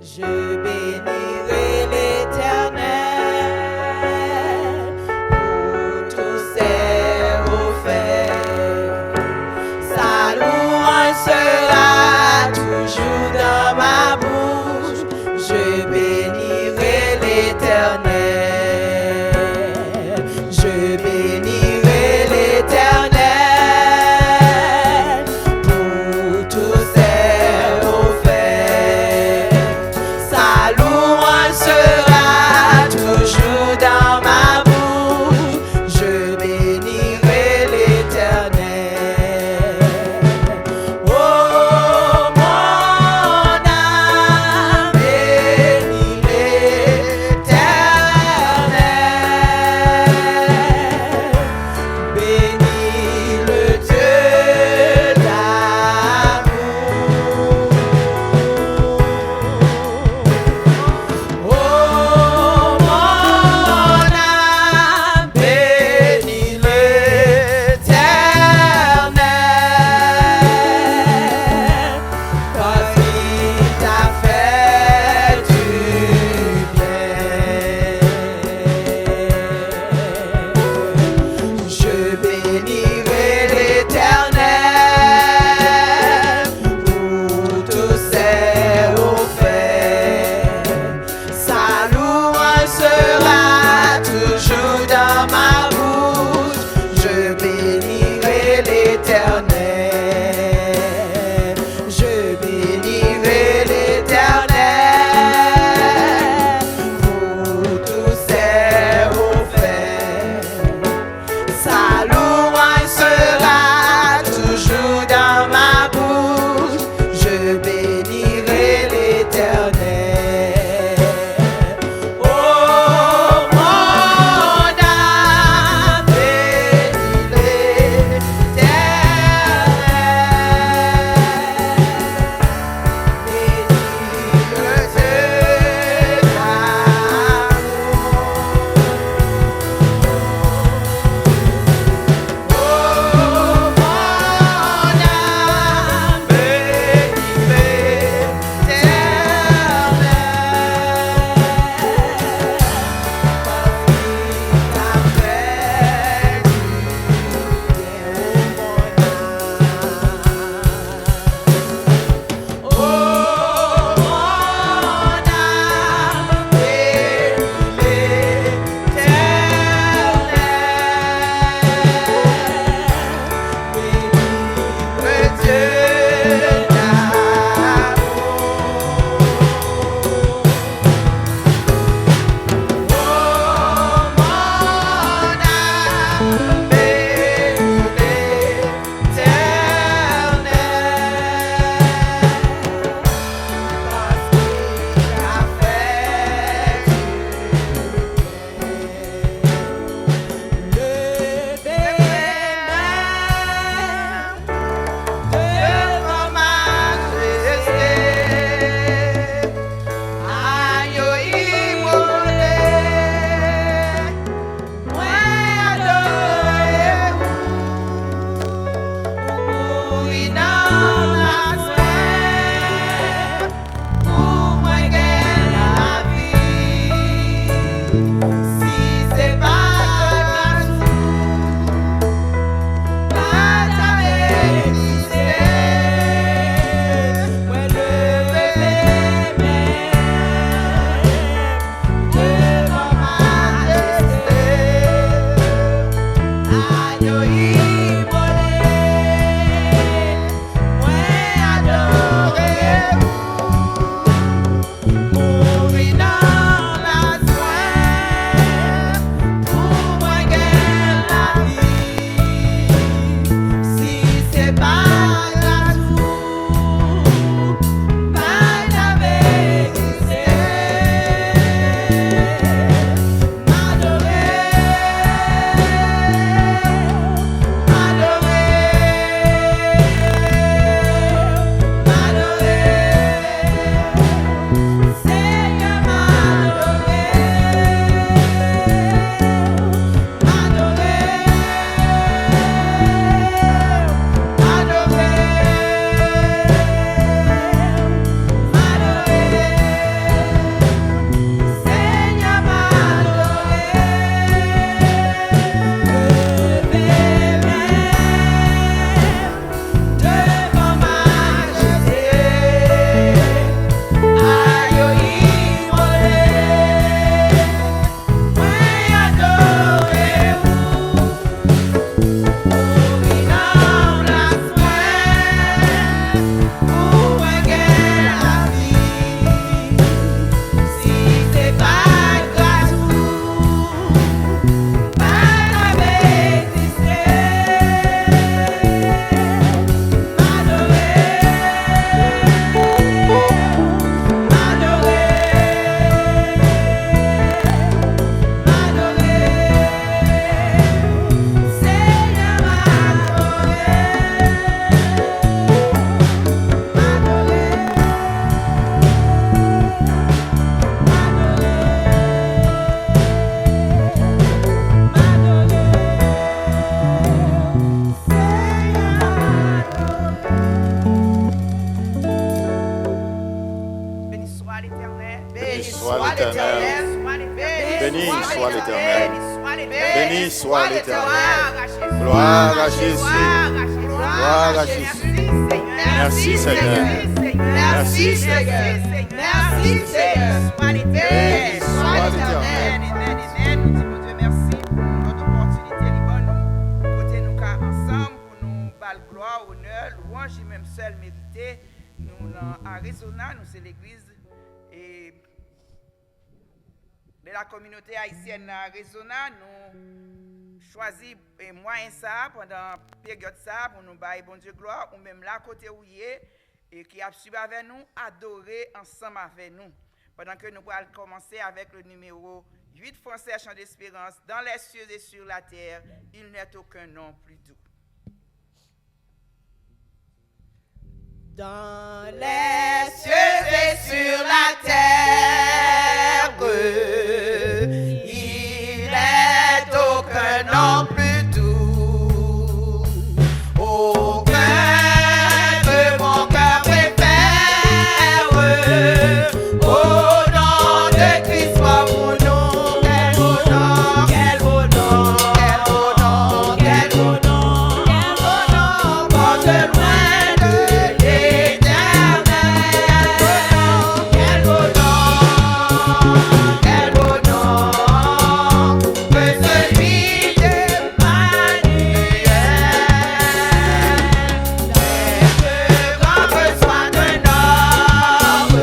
Je bénirai l'Éternel pour tous ses faits. Sa louange sera toujours dans ma bouche. Je bénirai l'Éternel. Je bénirai l'Éternel pour tous ses faits. Sa louange Béni soit l'Éternel. Béni soit l'Éternel. Béni soit l'Éternel. Gloire à Jésus. Gloire à Jésus. Merci Seigneur. Merci Seigneur. Merci Seigneur. Béni soit l'Éternel. Mon Dieu, merci pour notre opportunité nous côté nous ensemble pour nous bal gloire, honneur, louange et même seul mérité. Nous en Arizona, nous c'est l'église et de la communauté haïtienne d'Arizona, nous choisi moyen ça pendant période ça pour nous bailler bon Dieu gloire ou même là côté où y est et qui a suivi avec nous adorer ensemble avec nous. Pendant que nous allons commencer avec le numéro 8 Français chant d'espérance dans les cieux et sur la terre, il n'est aucun nom plus doux. Dans les cieux et sur la terre, il n'est aucun nom plus doux, aucun que mon cœur préfère. Au nom de Christ, soit mon nom, quel beau nom, quel beau nom, quel beau nom, quel beau nom, quel beau nom, porte loin de l'éternel. Quel beau nom, quel beau nom, que celui d'Emmanuel. Quelque grand que soit un homme,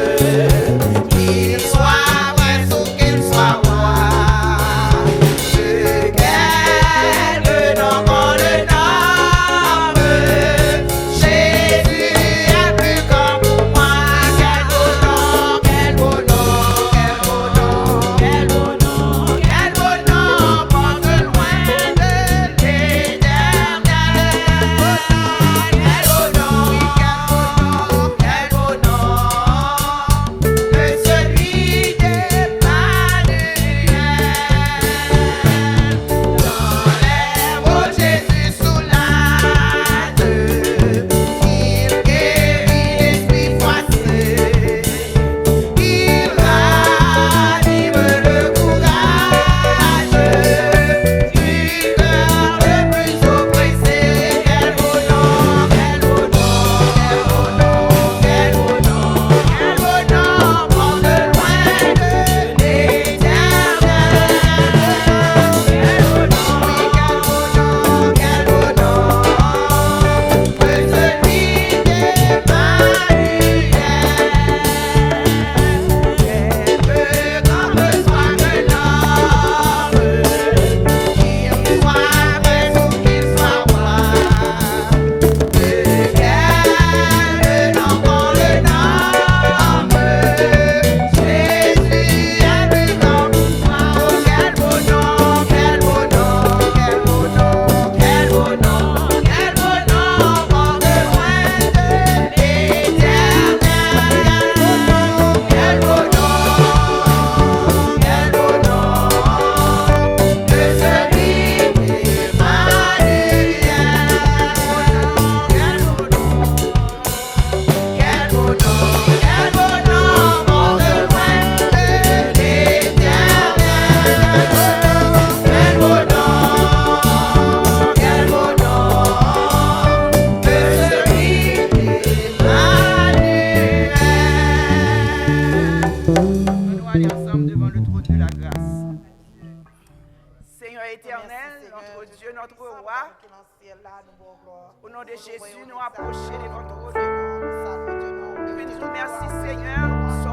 qu'il soit prince ou qu'il soit roi, de quelque nom qu'on le nomme, Jésus est plus grand pour moi. Quel beau nom, quel beau nom, quel beau nom, quel beau nom, quel beau nom, porte loin de l'éternel. Quel beau nom, quel beau nom, que celui d'Emmanuel. Dans les bras de Jésus soulage, il guérit l'esprit froissé, il ranime le courage du cœur le plus oppressé. Quel beau nom, quel beau nom, quel beau nom, quel beau nom, quel beau nom, porte loin de l'éternel. Quel beau nom, quel beau nom, que celui d'Emmanuel. Quelque grand que soit un homme, qu'il soit prince ou qu'il soit roi, de quel nom qu'on le nomme, Jésus est plus grand pour moi. Oh, quel beau nom, quel beau nom, quel beau nom, quel beau nom, quel beau nom, porte loin de l'éternel. Quel beau nom, quel beau nom, que celui d'Emmanuel. Quel beau nom, quel beau nom, quel beau nom, porte loin de l'éternel. Quel beau nom, quel beau nom, que celui d'Emmanuel. Nous allons ensemble devant le trône de la grâce. Seigneur éternel, notre Dieu, notre roi, au nom de Jésus, nous approchons devant ton trône. Nous disons merci Seigneur pour ce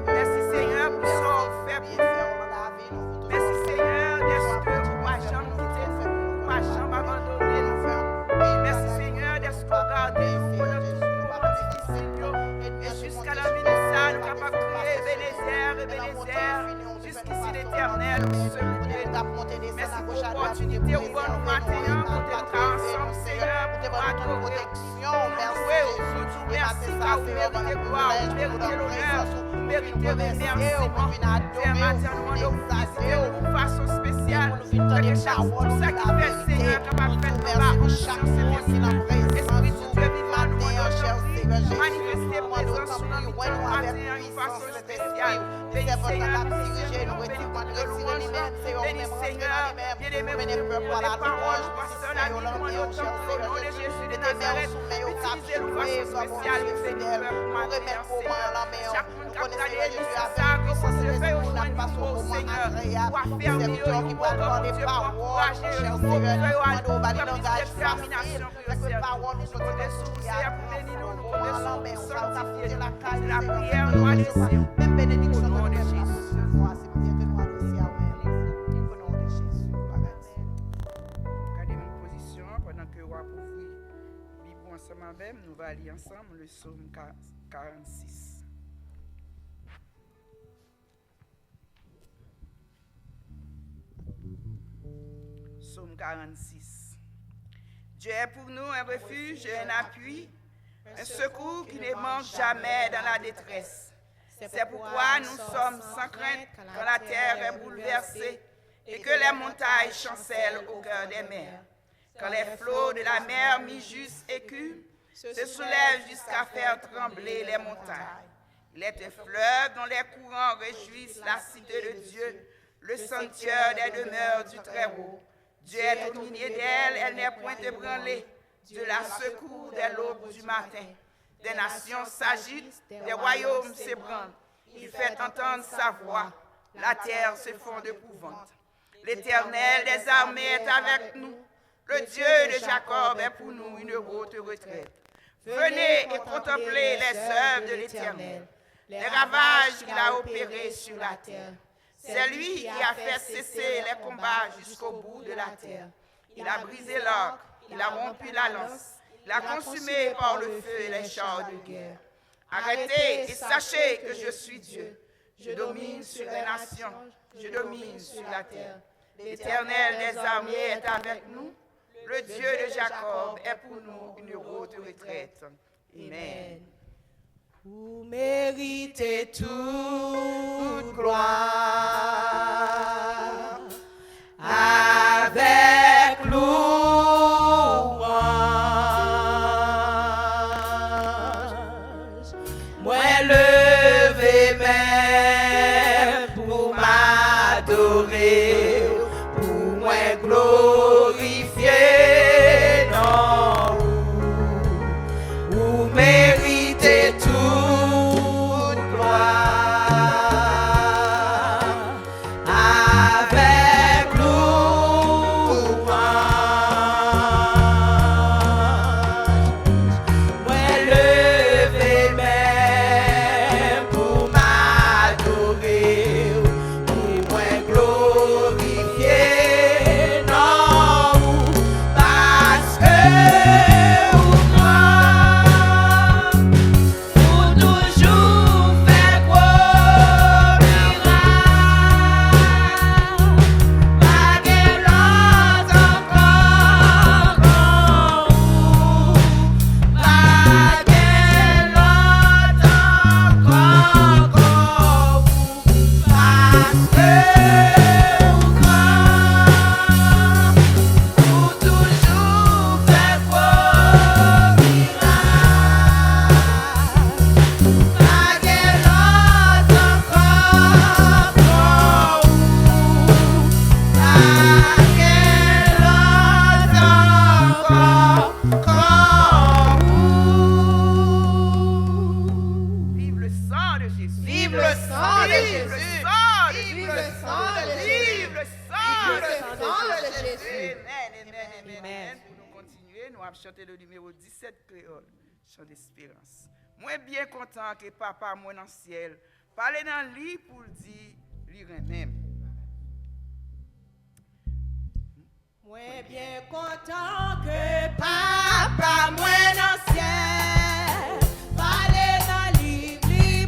merci Seigneur pour ce fait pour nous. Merci Seigneur d'être que vous pas jamais quitter, pas jamais abandonner nous. Merci Seigneur d'être regardé nous pendant tout ce moment difficile et jusqu'à la vie de ça, nous capables de crier Ebenezer, jusqu'ici l'éternel, merci pour l'opportunité où nous matin pour être ensemble Seigneur, pour adorer, merci car vous méritez gloire, vous méritez l'honneur, vous méritez remerciement. Père matin, nous demandons pour visiter de façon spéciale, tout ça qui fait Seigneur, capable de faire Esprit de Dieu vivant, nous demandons manifester manifester présence sous notre matin d'une façon spéciale. Bénis Seigneur, nous dirigeons, bénis notre louange, bénis Seigneur, bien-aimé, pour les paroles, pasteur, la vie, nous autant au nom de Jésus de Nazareth, utilisez-nous de façon spéciale, Seigneur, pour matin, Seigneur. Chaque monde qui a regardé ça, que ça se fait au joint du Seigneur, pour affermir, nous pouvons Dieu pour encourager, nous pouvons détermination pour le servir. Nous connaissons, Seigneur, pour bénir nous, nous connaissons, sanctifier la prière, nous allons même bénédiction au nom de Jésus. Gardez mon position pendant que vous ouvrez Bible ensemble même, nous allons lire ensemble le psaume 46. Psaume 46. Dieu est pour nous un refuge et un appui, un secours qui ne manque jamais dans la détresse. C'est pourquoi nous sommes sans crainte quand la terre est bouleversée et que les montagnes chancellent au cœur des mers. Quand les flots de la mer mi-juste écument, se soulèvent jusqu'à faire trembler les montagnes. Il est un fleuve dont les courants réjouissent la cité de Dieu, le sanctuaire des demeures du Très-Haut. Dieu est au milieu d'elle, elle n'est point ébranlée. Dieu la secourt dès l'aube du matin. Des nations s'agitent, des royaumes s'ébranlent. Il fait entendre sa voix, la terre se fond d'épouvante. L'Éternel des armées est avec nous. Le Dieu de Jacob est pour nous une haute retraite. Venez et contemplez les œuvres de l'Éternel, les ravages qu'il a opérés sur la terre. C'est lui qui a fait cesser les combats jusqu'au bout de la terre. Il a brisé l'arc, il a rompu la lance, il a consumé par le feu les chars de guerre. Arrêtez et sachez que je suis Dieu. Je domine sur les nations, je domine sur la terre. L'Éternel des armées est avec nous. Le Dieu de Jacob est pour nous une haute retraite. Amen. Vous méritez toute gloire avec louange. Moi levé même pour m'adorer, pour moi glorifier, non, vous méritez toute gloire avec louange. Moi levé même pour m'adorer, pour moi glorifier, non, parce que chanter le numéro 17 créole, chant d'espérance. Moi bien content que papa moi dans le ciel, parler dans le lit pour dire, lire même. Moi bien content que papa moi dans le ciel, parler dans le lit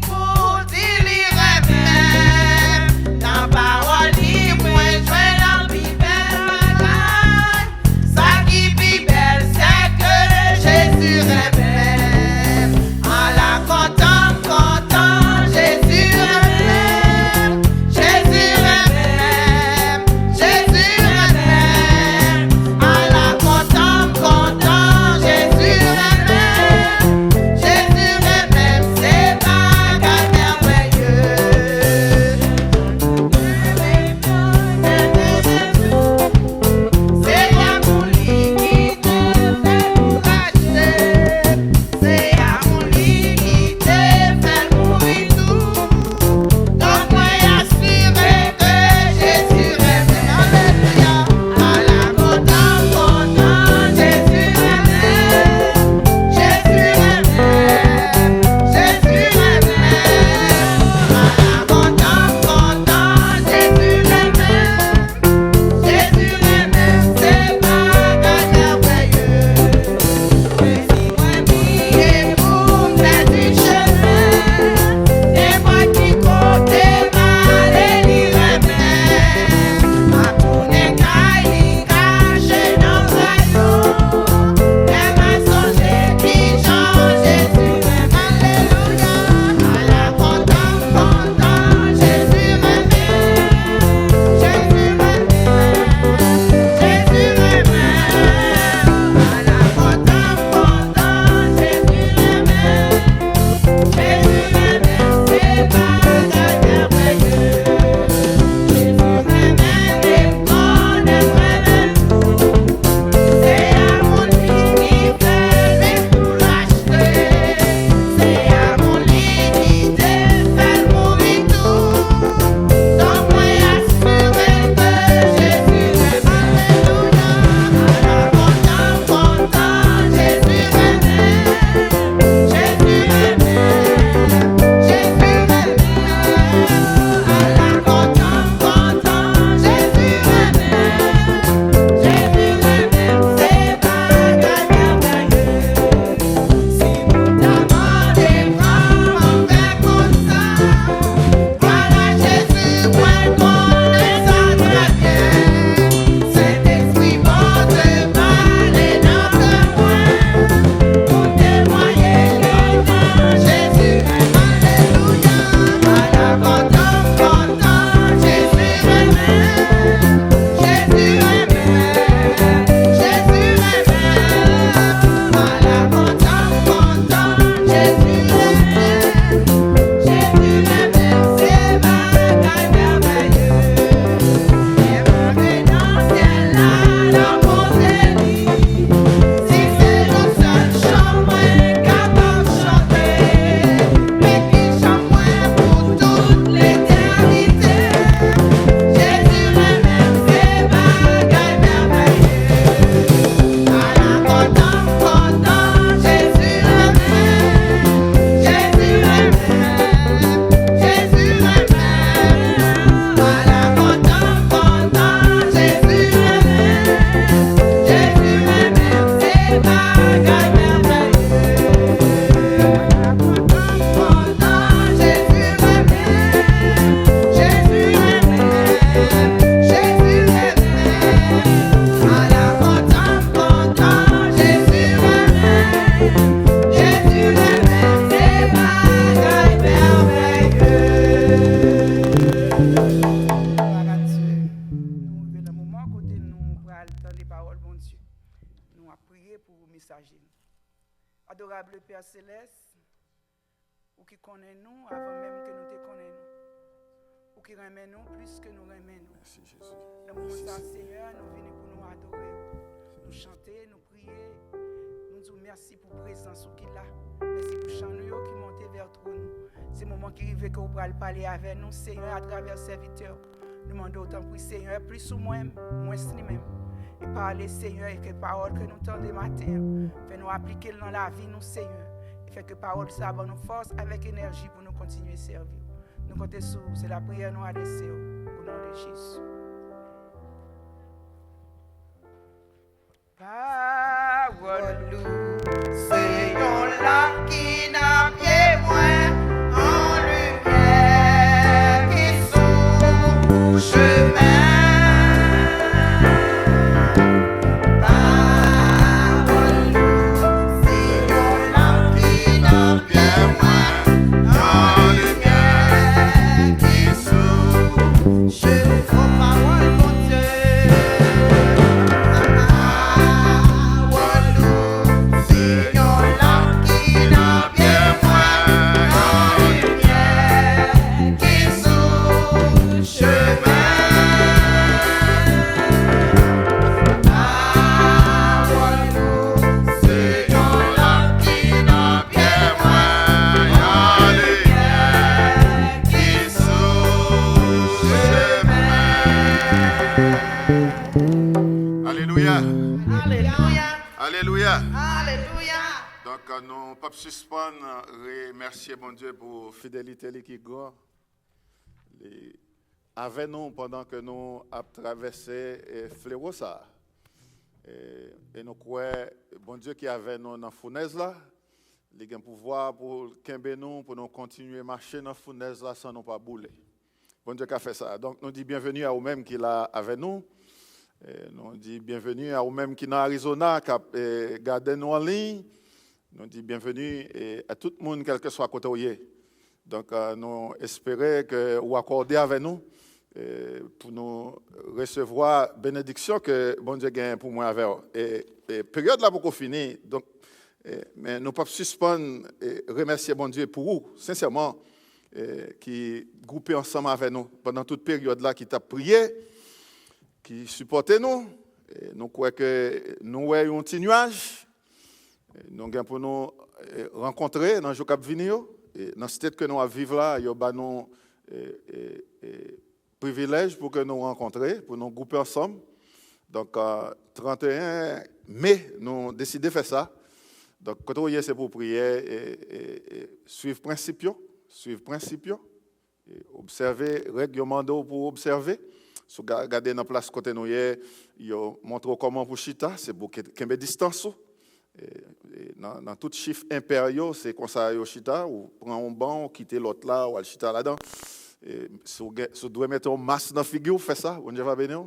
pour dire, lire même. Dans parole libre, moi jouer dans le Jésus même, en la content, Jésus même, Jésus même, Jésus même, en la content, Jésus même. Père Céleste, ou qui connaît nous avant même que nous te connaissions. Ou qui remet nous plus que nous remet nous. Merci Jésus. Dans le moment Seigneur, nous venons pour nous adorer, nous chanter, nous prier. Nous disons merci pour la présence qu'il a. Merci pour le chant qui monte vers toi. C'est le moment qui arrive que vous pourrez parler avec nous, Seigneur, à travers le serviteur. Nous demandons autant pour Seigneur, plus ou moins lui-même. Et parler, Seigneur, et que parole que nous tendons matin, fait-nous appliquer dans la vie, nous, Seigneur. Et fait que parole, ça va nous force avec énergie pour nous continuer à servir. Nous comptons sur c'est la prière nous adressée au nom de Jésus. Parole, c'est là qui n'a pied moins en lumière qui s'ouvre chemin. Nous pas suspendre, remercier mon Dieu pour fidélité qui grand. Avec nous pendant que nous avons traversé fléau ça. Et nous croyons, bon Dieu qui est avec nous dans la fournaise là, il a un pouvoir pour nous, pour nous continuer à marcher dans la fournaise là sans nous pas bouler. Bon Dieu qui a fait ça. Donc nous disons bienvenue à vous-même qui est là avec nous. Nous disons bienvenue à vous-même qui est dans Arizona, qui a gardé nous en ligne. Nous disons bienvenue à tout le monde, quel que soit côté où il est. Donc, nous espérons que vous accordez avec nous pour nous recevoir la bénédiction que bon Dieu gagne pour moi avec vous. Et période là pour finir. Donc, mais nous ne pouvons pas suspendre et remercier bon Dieu pour vous, sincèrement, qui groupé ensemble avec nous pendant toute période là, qui t'a prié, qui supportait nous. Et nous croyons que nous avons un petit nuage. Nous avons pour nous rencontrer dans le jour qui venir. Dans ce stade que nous vivons là, il y a un privilège pour que nous rencontrions, pour nous grouper ensemble. Donc, 31 mai, nous avons décidé de faire ça. Donc, quand on y est, c'est pour prier et suivre principes, observer, règlement pour observer. Si vous regardez dans la place côté nous, il montre comment pour chita, c'est pour qu'il y ait distance. Dans tout chiffre impériaux, c'est comme ça, chita, ou prend un banc, ou quitter l'autre là, ou chita là-dedans. Si vous devez mettre un masque dans la figure, faites ça, on va bénir.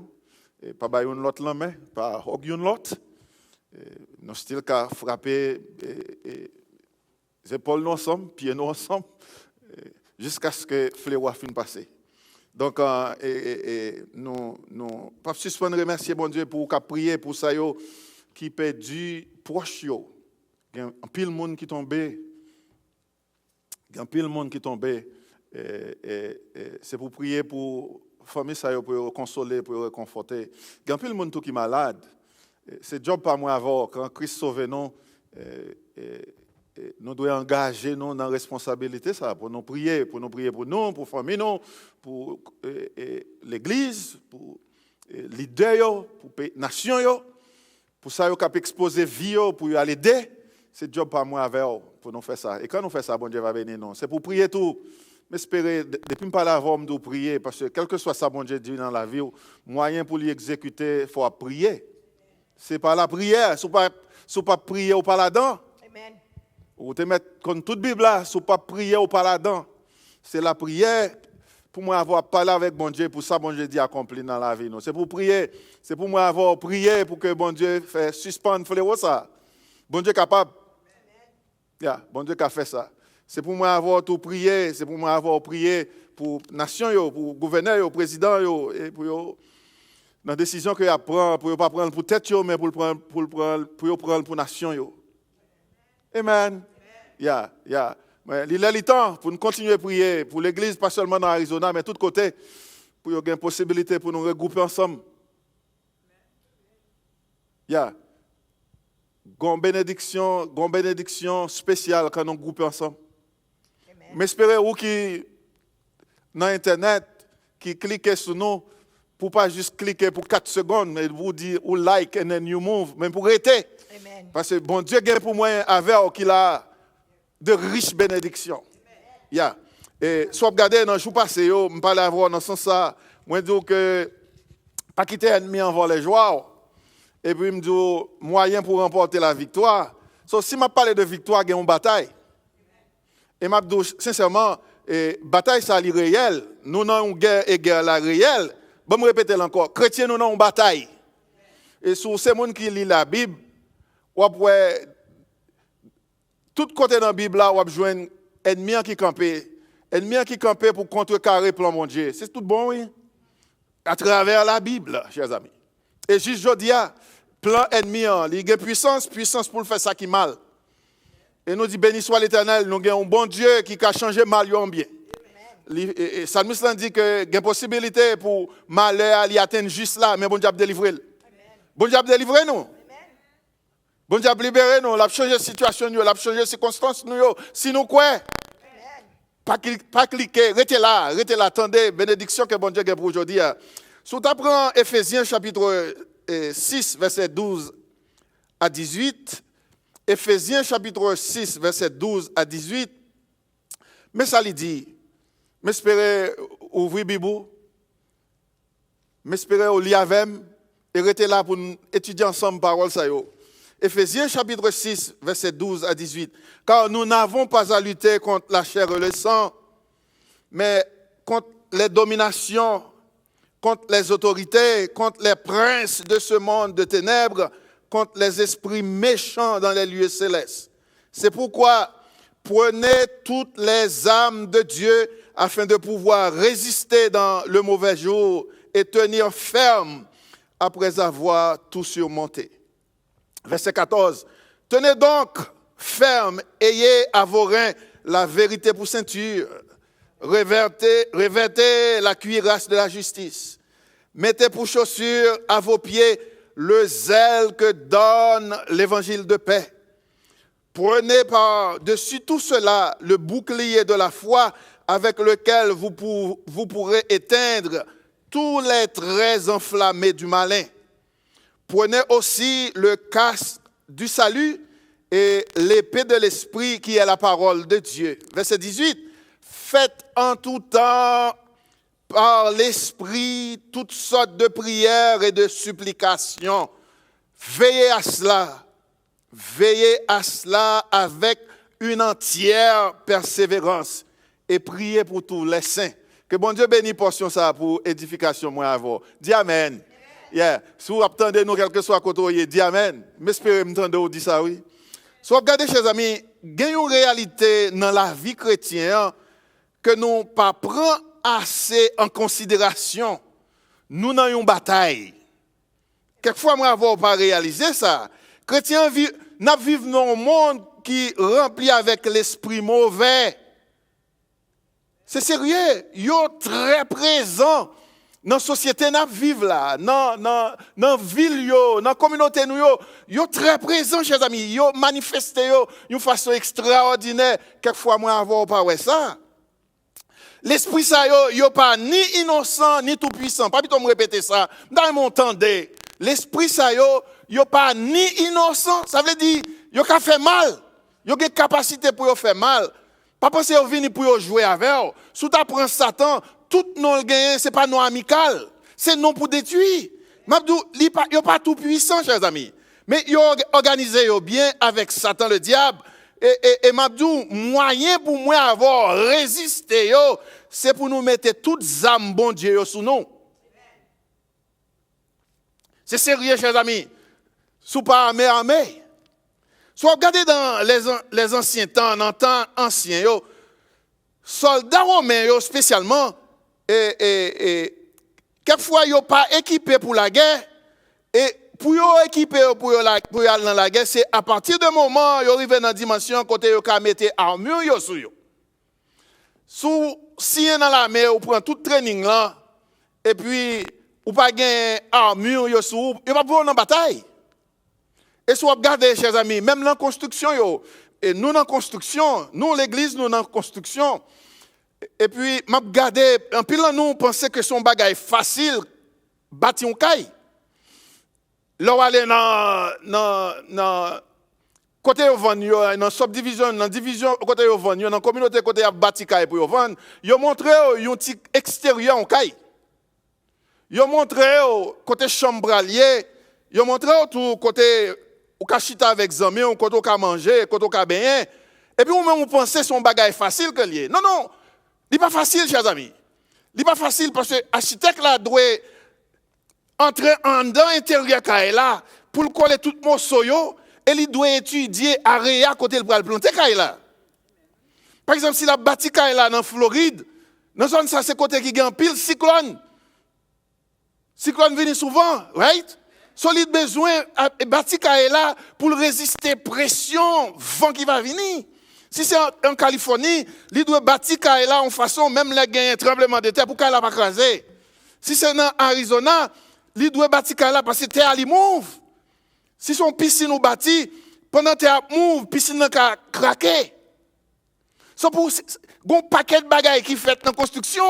Pas bailler une l'autre la main, pas hog une l'autre. Nous style qu'à frapper les épaules nous ensemble, pieds nous ensemble, jusqu'à ce que le fléau finisse passer. Donc, nous pas suspendre remercier bon Dieu pour prier pour ça qui perdu proche yo. Il y a un pile monde qui tombé. C'est pour prier pour famille ça pour consoler, pour réconforter. Il y a un pile monde qui est malade. C'est job pas moi avoir quand Christ sauve nous. Nous devons engager nous dans la responsabilité ça pour nous prier pour nous, pour famille nous, pour l'église, pour leader, pour nation yo. Pour ça, vous pouvez exposer vie, pour aller aider. C'est job pas moi avec vous pour nous faire ça. Et quand nous faisons ça, bon Dieu va bénir nous. C'est pour prier tout. Mais espérer, depuis que je parle avant de prier, parce que quel que soit ça, bon Dieu dit dans la vie, moyen pour l'exécuter, il faut prier. Ce n'est pas la prière. Si vous ne pas prier, ou pas là-dedans. Amen. Vous te mettre comme toute Bible là, si vous ne pas prier, ou pas là-dedans. C'est la prière. Pour moi avoir parlé avec bon Dieu, pour ça bon Dieu dit accompli dans la vie. C'est pour prier, c'est pour moi avoir prié pour que bon Dieu fasse suspendre fléau ça. Bon Dieu est capable. Yeah, bon Dieu qui a fait ça. C'est pour moi avoir tout prié, c'est pour moi avoir prié pour la nation, pour le gouverneur, pour le président, et pour la décision qu'il prend, pour ne pas prendre pour tête, mais pour prendre pour la nation. Amen. Mais il est le temps pour nous continuer à prier pour l'Église, pas seulement dans l'Arizona, mais de tous côtés, pour qu'il y ait une possibilité pour nous regrouper ensemble. Gon bénédiction spéciale quand nous groupons ensemble. Mais espérez vous qui dans Internet, qui cliquez sur nous, pour pas juste cliquer pour 4 secondes, mais vous dire ou like and then you move, mais pour arrêter. Parce que bon Dieu gagne pour moi avec qu'il a de riches bénédictions. Et soit regardez dans le jour passé, je parle à vous dans ce sens ça, moi dis que pas quitter l'ennemi envers les joueurs. Et puis, je me dis, moyen pour remporter la victoire. Si je parle de victoire, il y a une bataille. Et je dis, sincèrement, bataille, ça est réel. Nous avons une guerre et guerre la réelle. Je vais me répéter encore. Chrétiens, nous avons une bataille. Et sur ces gens qui lisent la Bible, tout côté dans la Bible, là, on joue un ennemi qui campait. Ennemi qui campait pour contrecarrer le plan de Dieu. C'est tout bon, oui? À travers la Bible, chers amis. Et juste aujourd'hui, plan ennemi, il y a puissance pour faire ça qui est mal. Et nous dit, béni soit l'Éternel, nous avons un bon Dieu qui a changé mal en bien. Et Salmiste dit que il y a possibilité pour malheur aller atteindre juste là, mais bon Dieu a délivré. Bon Dieu a délivré nous. Bon Dieu a libéré nous, il a changé la situation, il a changé les circonstances. Si nous quoi? Pas cliquer, restez là, attendez, bénédiction que bon Dieu a pour aujourd'hui. Si tu apprends Éphésiens chapitre 6, verset 12 à 18, Éphésiens chapitre 6, verset 12 à 18, mais ça lui dit, m'espérez ouvrir Bible, m'espérez au lire avec, et rester là pour étudier ensemble parole ça yo. Éphésiens chapitre 6, verset 12 à 18, car nous n'avons pas à lutter contre la chair et le sang, mais contre les dominations, contre les autorités, contre les princes de ce monde de ténèbres, contre les esprits méchants dans les lieux célestes. C'est pourquoi prenez toutes les armes de Dieu afin de pouvoir résister dans le mauvais jour et tenir ferme après avoir tout surmonté. Verset 14. Tenez donc ferme, ayez à vos reins la vérité pour ceinture. Revêtez la cuirasse de la justice. Mettez pour chaussure à vos pieds le zèle que donne l'évangile de paix. Prenez par-dessus tout cela le bouclier de la foi avec lequel vous pourrez éteindre tous les traits enflammés du malin. Prenez aussi le casque du salut et l'épée de l'esprit qui est la parole de Dieu. Verset 18. Faites en tout temps par l'esprit toutes sortes de prières et de supplications. Veillez à cela avec une entière persévérance et priez pour tous les saints. Que bon Dieu bénisse portion ça pour édification moi avant. Dis amen. Si vous attendez nous quel que soit côté, dis amen. M'espérez m'entendre ou dit ça oui. Si vous regardez chers amis, il y a une réalité dans la vie chrétienne que nous pas prend assez en considération. Nous n'avons une bataille. Quelquefois, moi, avoir pas réalisé ça. Chrétiens vivent dans un monde qui est rempli avec l'esprit mauvais. C'est sérieux. Ils sont très présents dans la société nous vivons là, dans la ville, dans la communauté, ils sont très présents, chers amis. Ils manifestent d'une façon extraordinaire. Quelquefois, moi, avoir pas ouais ça. L'esprit ça yo pas ni innocent ni tout puissant. Pas plutôt me répéter ça. Dans mon temps l'esprit ça yo pas ni innocent, ça veut dire yo ka fait mal. Yo a capacité pour yo faire mal. Pas penser yo venir pour yo jouer avec. Si tu prends Satan, tout non le gagner, c'est pas non amical. C'est non pour détruire. M'abdou yo pas tout puissant chers amis. Mais yo organisé yo bien avec Satan le diable. Et m'abdou, moyen pour moi avoir résisté, c'est pour nous mettre toutes les âmes, bon Dieu, sous nous. C'est sérieux, chers amis. Sous pas armé. Si vous regardez dans les anciens temps, dans le temps ancien, soldats romains, spécialement, quelquefois, ils ne sont pas équipés pour la guerre. Et pour yo équiper pour aller dans la guerre, c'est à partir du moment yo arrive dans dimension côté yo ka mettre armure yo sur yo. Si dans la mer, on prend tout training là et puis ou pas gain armure yo sur, yo pas pour dans bataille. Et si vous regardez chers amis, même dans la construction yo, et nous dans construction, nous l'église nous dans construction. Et puis m'a regardé en pile nous penser que son bagage facile bâtir un caille. Là, on aller dans côté de vendre, dans subdivision, dans division côté de vendre, dans la communauté côté de bâti caille pour vendre, ils montré un petit extérieur en caille. Ils montré côté chambralier, ils montré tout côté ou kachita avec zami, côté ou manger, côté ou baigner. Et puis vous pensez son bagage facile que lié. Non, il n'est pas facile, chers amis. Il n'est pas facile parce que l'architecte là doit entrer en dans l'intérieur là pour coller tout le morceau et il doit étudier area côté le planter là. Par exemple, si la bâti là dans Floride, dans zone ça c'est côté qui gagne pile cyclone. Cyclone vient souvent, right? Solide besoin bâti là pour résister pression vent qui va venir. Si c'est en Californie, il doit bâtir là en façon même les gagne tremblement de terre pour qu'elle pas craser. Si c'est en Arizona, il doit bâtir là parce que terre li move. Si son piscine ou bâti, pendant terre move, piscine n'a craquer. C'est pour un paquet de bagages qui fait dans la construction.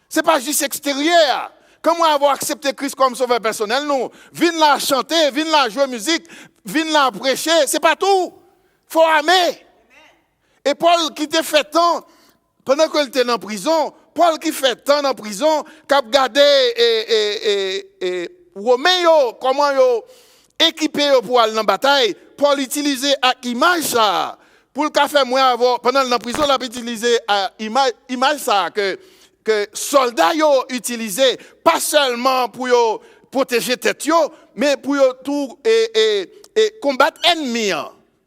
C'est pas juste extérieur. Comment avoir accepté Christ comme sauveur personnel, nous? Viens là chanter, viens là jouer musique, viens là prêcher, c'est pas tout. Faut aimer. Et Paul qui te fait tant, pendant qu'il était en prison, Paul qui fait tant en prison, qui a regardé Romain, comment yo équipé pour aller dans la bataille, Paul utilisait l'image ça. Pour le faire moi avoir, pendant la prison, il a utilisé l'image ça que soldats yo utilisé, pas seulement pour yo protéger tête yo, mais pour yo tout combattre ennemi.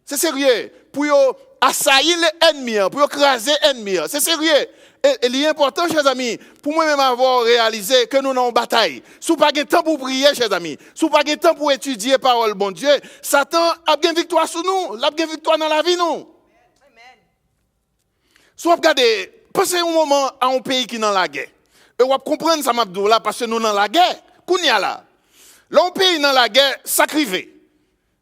C'est sérieux. Pour yo assaillir l'ennemi, pour écraser l'ennemi. C'est sérieux. Et il est important, chers amis, pour moi-même avoir réalisé que nous sommes en bataille. Si vous n'avez pas de temps pour prier, chers amis, si vous n'avez pas de temps pour étudier la parole de bon Dieu, Satan a bien victoire sur nous, il a bien victoire dans la vie, nous. Amen. Si vous regardez, pensez un moment à un pays qui est dans la guerre. Et vous comprenez ça, Mabdou, là, parce que nous sommes dans la guerre. Kounia là. Là, un pays dans la guerre, sacrifié.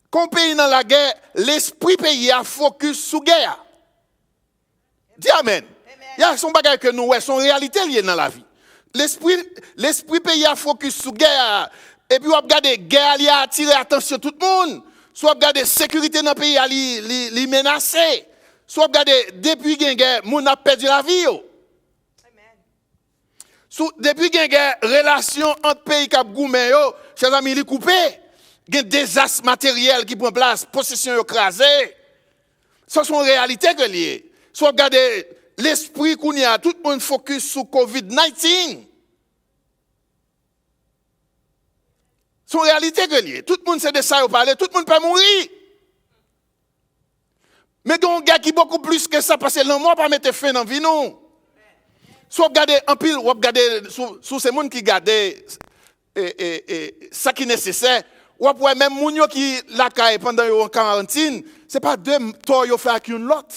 Quand un pays dans la guerre, l'esprit pays a focus sur la guerre. Dis Amen. Il y a son bagage que nous, ouais, son réalité liée dans la vie. L'esprit pays a focus sur la guerre. Et puis, vous regardez, la guerre a attiré l'attention de tout le monde. Soit vous regardez, la sécurité dans le pays a menacée. Soit vous regardez, depuis la guerre, les gens ont perdu la vie. Depuis la guerre, la relation entre pays qui ont goumé, chers amis, ils sont coupés. Il y a des désastres matériels qui prennent place, possession écrasée. Ça, c'est une réalité que lié. Soit vous regardez, l'esprit qu'on y a, tout le monde focus sur COVID-19. C'est une réalité que lié. Tout le monde sait de ça, parler, tout le monde peut mourir. Mais il y a un gars qui est beaucoup plus que ça, parce que le mort pas mettre fin dans la vie, non. Soit vous regardez en pile, vous regardez sur ces gens qui regardent ça qui est nécessaire. Ou pour même les gens qui la caille pendant une quarantaine, ce n'est pas deux torts qui fait avec une l'autre.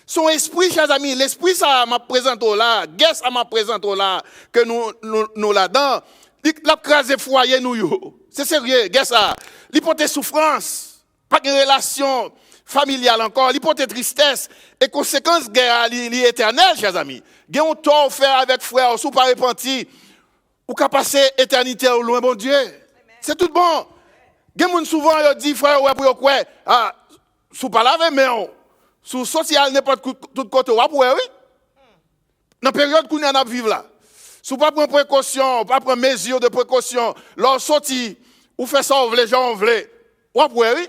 Son esprit, chers amis, l'esprit ça m'a présenté là, guess ça m'a présenté là, que nous là-dedans, il a crasé foyer nous. C'est sérieux, guess ça. Il porte souffrance, pas de relation familiale encore, il porte tristesse, et conséquence guerre éternelle, chers amis. Il y a un tort faire avec frère, sous pas repenti, ou qu'à passer éternité au loin, bon Dieu. C'est tout bon. Il y a des gens souvent qui disent, frère, ouais, pour quoi? Ah, sous pas laver, mais sous social, n'importe tout côté, ouais, oui. Dans la période qu'on a vivre là. Sous pas prendre précaution, pas prendre mesure de précaution, leur sortie, ou fait ça, les gens veulent. Ouais, oui.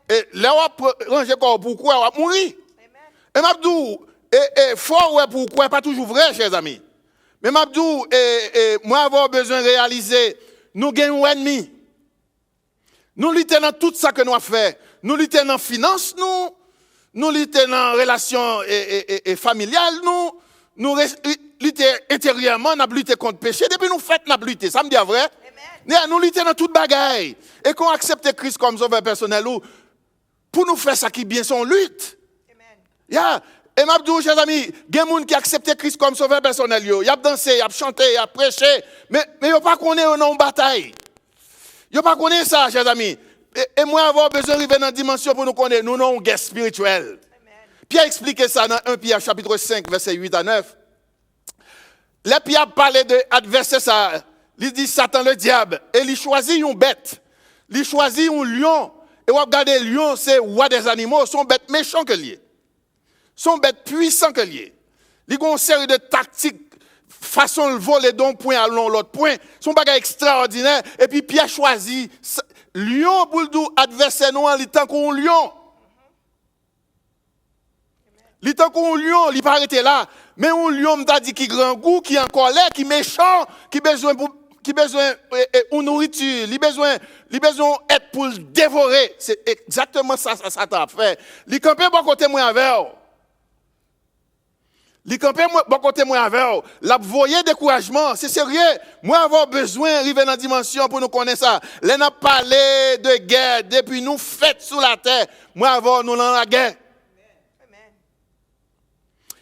Et là, on va ranger corps pourquoi, on va mourir. Et Mabdou, fort, ouais, pourquoi, pas toujours vrai, chers amis. Mais Mabdou, moi, avoir besoin de réaliser, nous gagnons un ennemi. Nous luttons dans tout ça que nous avons fait. Nous luttons dans la finance, nous luttons dans la relation familiale, nous luttons intérieurement, nous luttons contre le péché. Depuis nous faisons, nous luttons. Ça me dit vrai? Nous luttons dans toute bagaille. Et qu'on accepte Christ comme sauveur personnel, pour nous faire ça qui bien son lutte. Yeah. Et m'a dit, chers amis, il y a des gens qui acceptent Christ comme sauveur personnel. Ils ont dansé, ils ont chanté, ils ont prêché, mais ils n'ont pas connu une bataille. Ils n'ont pas connu ça, chers amis. Et moi, avoir besoin d'arriver dans une dimension pour nous connaître, nous avons une guerre spirituelle. Pierre expliquait ça dans 1 Pierre chapitre 5, verset 8 à 9. Là, Pierre parlait de adversaire ça. Il dit Satan le diable. Et il choisit une bête. Il choisit un lion. Et vous regardez, le lion, c'est roi des animaux. Son bête méchant que lié. Son bête puissant que lié. Il a une série de tactiques, façon de voler d'un point à l'autre point. Son bagage extraordinaire. Et puis Pierre choisit lion pour le adversaire nous, il tant qu'on lion. Il tant qu'on lion, il pas arrêté là. Mais un lion m'a dit qui grand goût, qui en colère, qui méchant, qui besoin une nourriture, il besoin être pour le dévorer. C'est exactement ça t'a fait. Il campé bon côté moi avec. Il campé bon côté moi avec. La voyer découragement, c'est sérieux. Moi avoir besoin d'arriver dans la dimension pour nous connaître ça. Là n'a parlé de guerre depuis nous faites sous la terre. Moi avoir nous dans la guerre.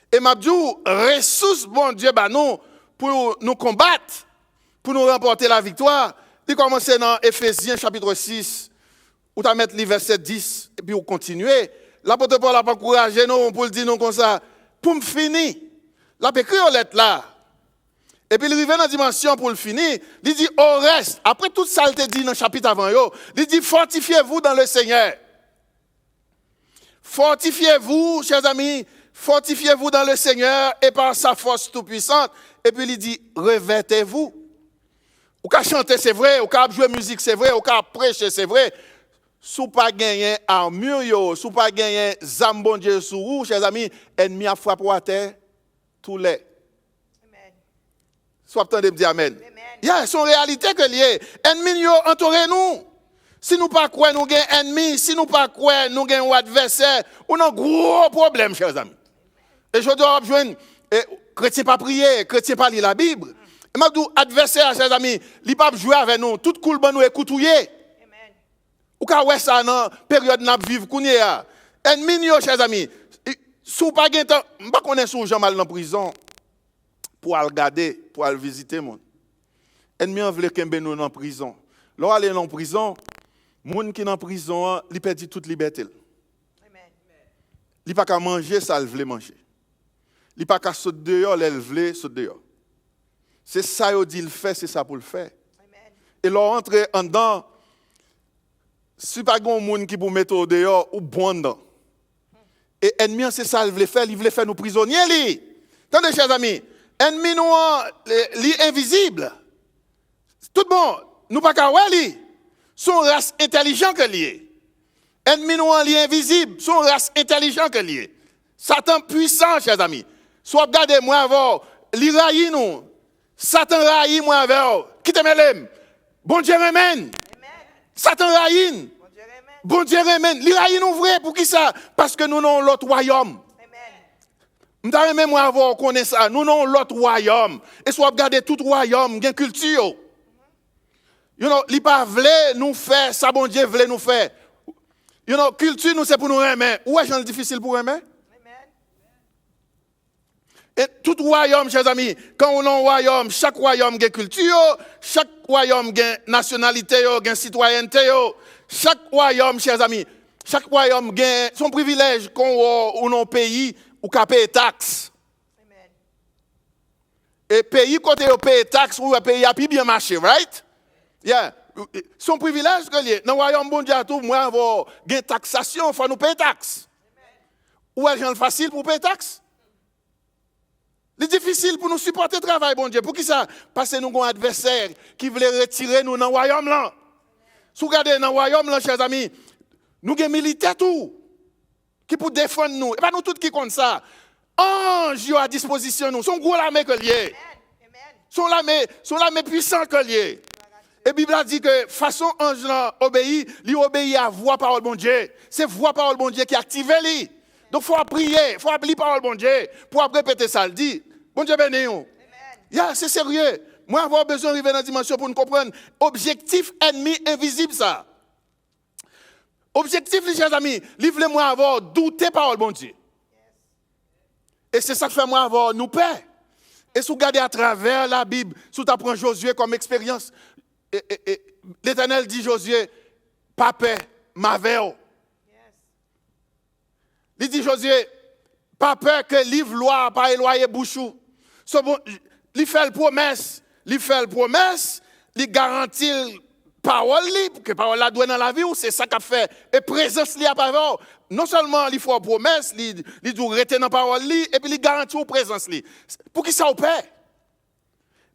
Et m'a dit ressources bon Dieu bah nous pour nous combattre, pour nous remporter la victoire. Il commence dans Éphésiens chapitre 6, où tu vas mettre le verset 10 et puis on continuer. L'apôtre Paul a encouragé nous pour le dire nous comme ça. Pour me finir, la écrit aux lettres là. Et puis il arrive dans la dimension pour le finir. Il dit au reste, après tout ça, il te dit dans le chapitre avant, il dit fortifiez-vous dans le Seigneur. Fortifiez-vous, chers amis, fortifiez-vous dans le Seigneur et par sa force toute-puissante. Et puis il dit revêtez-vous. Ou qu'à chanter, c'est vrai, ou qu'à jouer musique, c'est vrai, ou qu'à prêcher, c'est vrai. Sous pas gagner armure, sous pas gagner zam bon Dieu sous vous, chers amis, ennemi a frappé à terre, tous les. Amen. Soit attendez me dire amen. Il y a son réalité que lié. Ennemi yo entouré nous. Si nous pas quoi nous gain ennemi, si nous pas quoi nous gain adversaire, on a un gros problème, chers amis. Et je dois joindre chrétien pas prier, chrétien pas lire la Bible. Et m'a dit adversaire, chers amis, il pas jouer avec nous, tout cool ben nous écoutouiller. Ou ka wè ça dans période n'a vivre kounye a. Ennemi yo chers amis, sou pas gen temps, m'pa connait sou Jean mal dans prison pour aller regarder, pour aller visiter monde. Ennemi en vle kembe nous dans prison. Lors aller dans prison, monde qui dans prison, li perdi toute liberté. Amen. Li pas ka manger ça il vle manger. Li pas ka saute dehors, il vle saute dehors. C'est ça yo dit il fait, c'est ça pour le faire. Amen. Et leur entrer en dedans. Si pas grand monde qui pour mettre au dehors ou bon dedans. Et ennemi c'est ça il voulait faire nous prisonniers li. Attendez chers amis, ennemi nous li invisible. Tout bon, nous pas ka wè li. Son race intelligent que lié. Ennemi nous li invisible, son race intelligent que lié. Satan puissant chers amis. Soit regardez moi avant, li rayi nous. Satan rayi moi avec. Qui te mêlem. Bon Dieu amen. Satan raïne. Bon Dieu remène. Li raïne nous vrai pour qui ça? Parce que nous avons l'autre royaume. M'ta même moi avoir connaît ça. Nous avons l'autre royaume. Et soit regarder tout royaume, gen culture. You know, li pas vle nous faire ça bon Dieu vle nous faire. You know, culture nous c'est pour nous remettre. Où est-ce difficile pour remettre? Et tout royaume, chers amis, quand on a un royaume, chaque royaume a une culture, chaque royaume a une nationalité, a une citoyenneté. Chaque royaume, chers amis, chaque royaume a son privilège qu'on a un pays où on paye taxes. Et pays côté on paye taxes, ou un pays a plus bien marché, right? Yeah. Son privilège que lié. Dans le royaume bon Dieu tout, moi avoir gain taxation, faut nous payer taxes. Ou est-ce facile pour payer taxes? C'est difficile pour nous supporter le travail, bon Dieu. Pour qui ça? Parce que nous avons un adversaire qui voulait retirer nous dans le royaume là. Si vous regardez dans le royaume là, chers amis, nous avons des militaires tout qui pour défendre nous. Et pas nous tous qui comptent ça. Anges à disposition nous. Sont gros l'armée que lié. Sont l'armée puissante que lié. Et la Bible a dit que façon ange là obéit, il obéit à voix parole bon Dieu. C'est voix parole bon Dieu qui active lui. Donc, il faut prier, il faut appeler parole bon Dieu pour répéter ça. Le dit, bon Dieu béni. Yeah, c'est sérieux. Moi, avoir besoin d'arriver dans la dimension pour nous comprendre. Objectif ennemi invisible, ça. Objectif, les chers amis, livre-moi avoir douté parole, bon Dieu. Et c'est ça que fait moi avoir nous paix. Et si vous regardez à travers la Bible, si vous apprenez Josué comme expérience, l'Éternel dit Josué, pas paix, ma veille. Il dit Josué, pas peur que livre loi pas éloigner bouchou. So bon, il fait la promesse, il garantit parole li, que parole la doit dans la vie, c'est ça qu'a fait. Et présence li à parole. Non seulement il faut promesse, il doit rester dans parole li, et puis il garantit présence li. Pour qui ça au paix?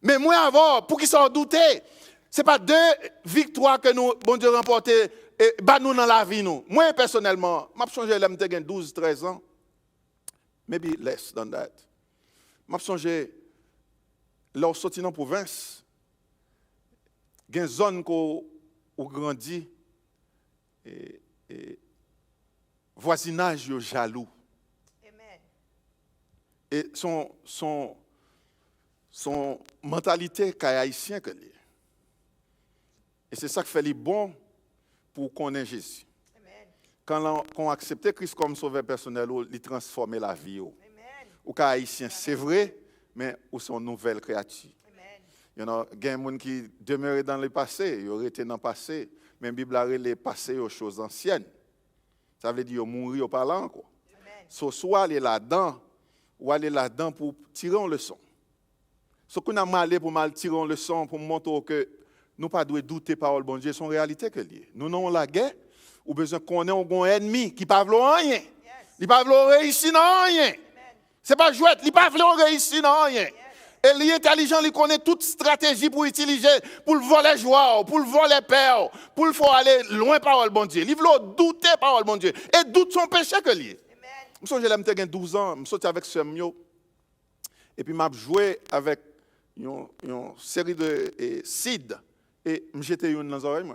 Mais moi avant, pour qui ça douter? C'est pas 2 victoires que nous, bon Dieu, remporté, et bah nous dans la vie nous. Moi personnellement, m'a changé là, m'te 12, 13 ans. Maybe less than that. M'a changé là où sorti dans province. Il y a une zone où grandit et voisinage yo jaloux. Amen. Et son mentalité haïtien que lui. Et c'est ça qui fait les bon pour connaître Jésus. Amen. Quand on accepte Christ comme sauveur personnel, il transforme la vie. Amen. Ou qu'un haïtien, c'est vrai, mais ou son nouvelle créature. Amen. Il y a des gens qui demeurent dans le passé, ils auraient été dans le passé, mais la Bible a les passés aux choses anciennes. Ça veut dire qu'ils mourir par là encore. Soit aller là-dedans, ou aller là-dedans pour tirer une leçon. Ce qu'on a mal pour mal tirer une leçon, pour montrer que nous ne pas douter parole bon Dieu, c'est une réalité que liée. Nous avons la guerre, ou besoin qu'on ait un ennemi qui ne peut pas rien. Il ne peut pas réussir dans rien. Ce n'est pas jouet, il ne peut pas réussir dans rien. Et il est intelligent, il connaît toute stratégie pour utiliser, pour le voler joie, pour le voler paix, pour le faire aller loin parole bon Dieu. Il veut douter parole bon Dieu. Et doute son péché que lié. Je me souviens, j'ai 12 ans, je me souviens avec ce mio. Et puis, je joué avec une série de cides. Et j'étais une dans les oreilles.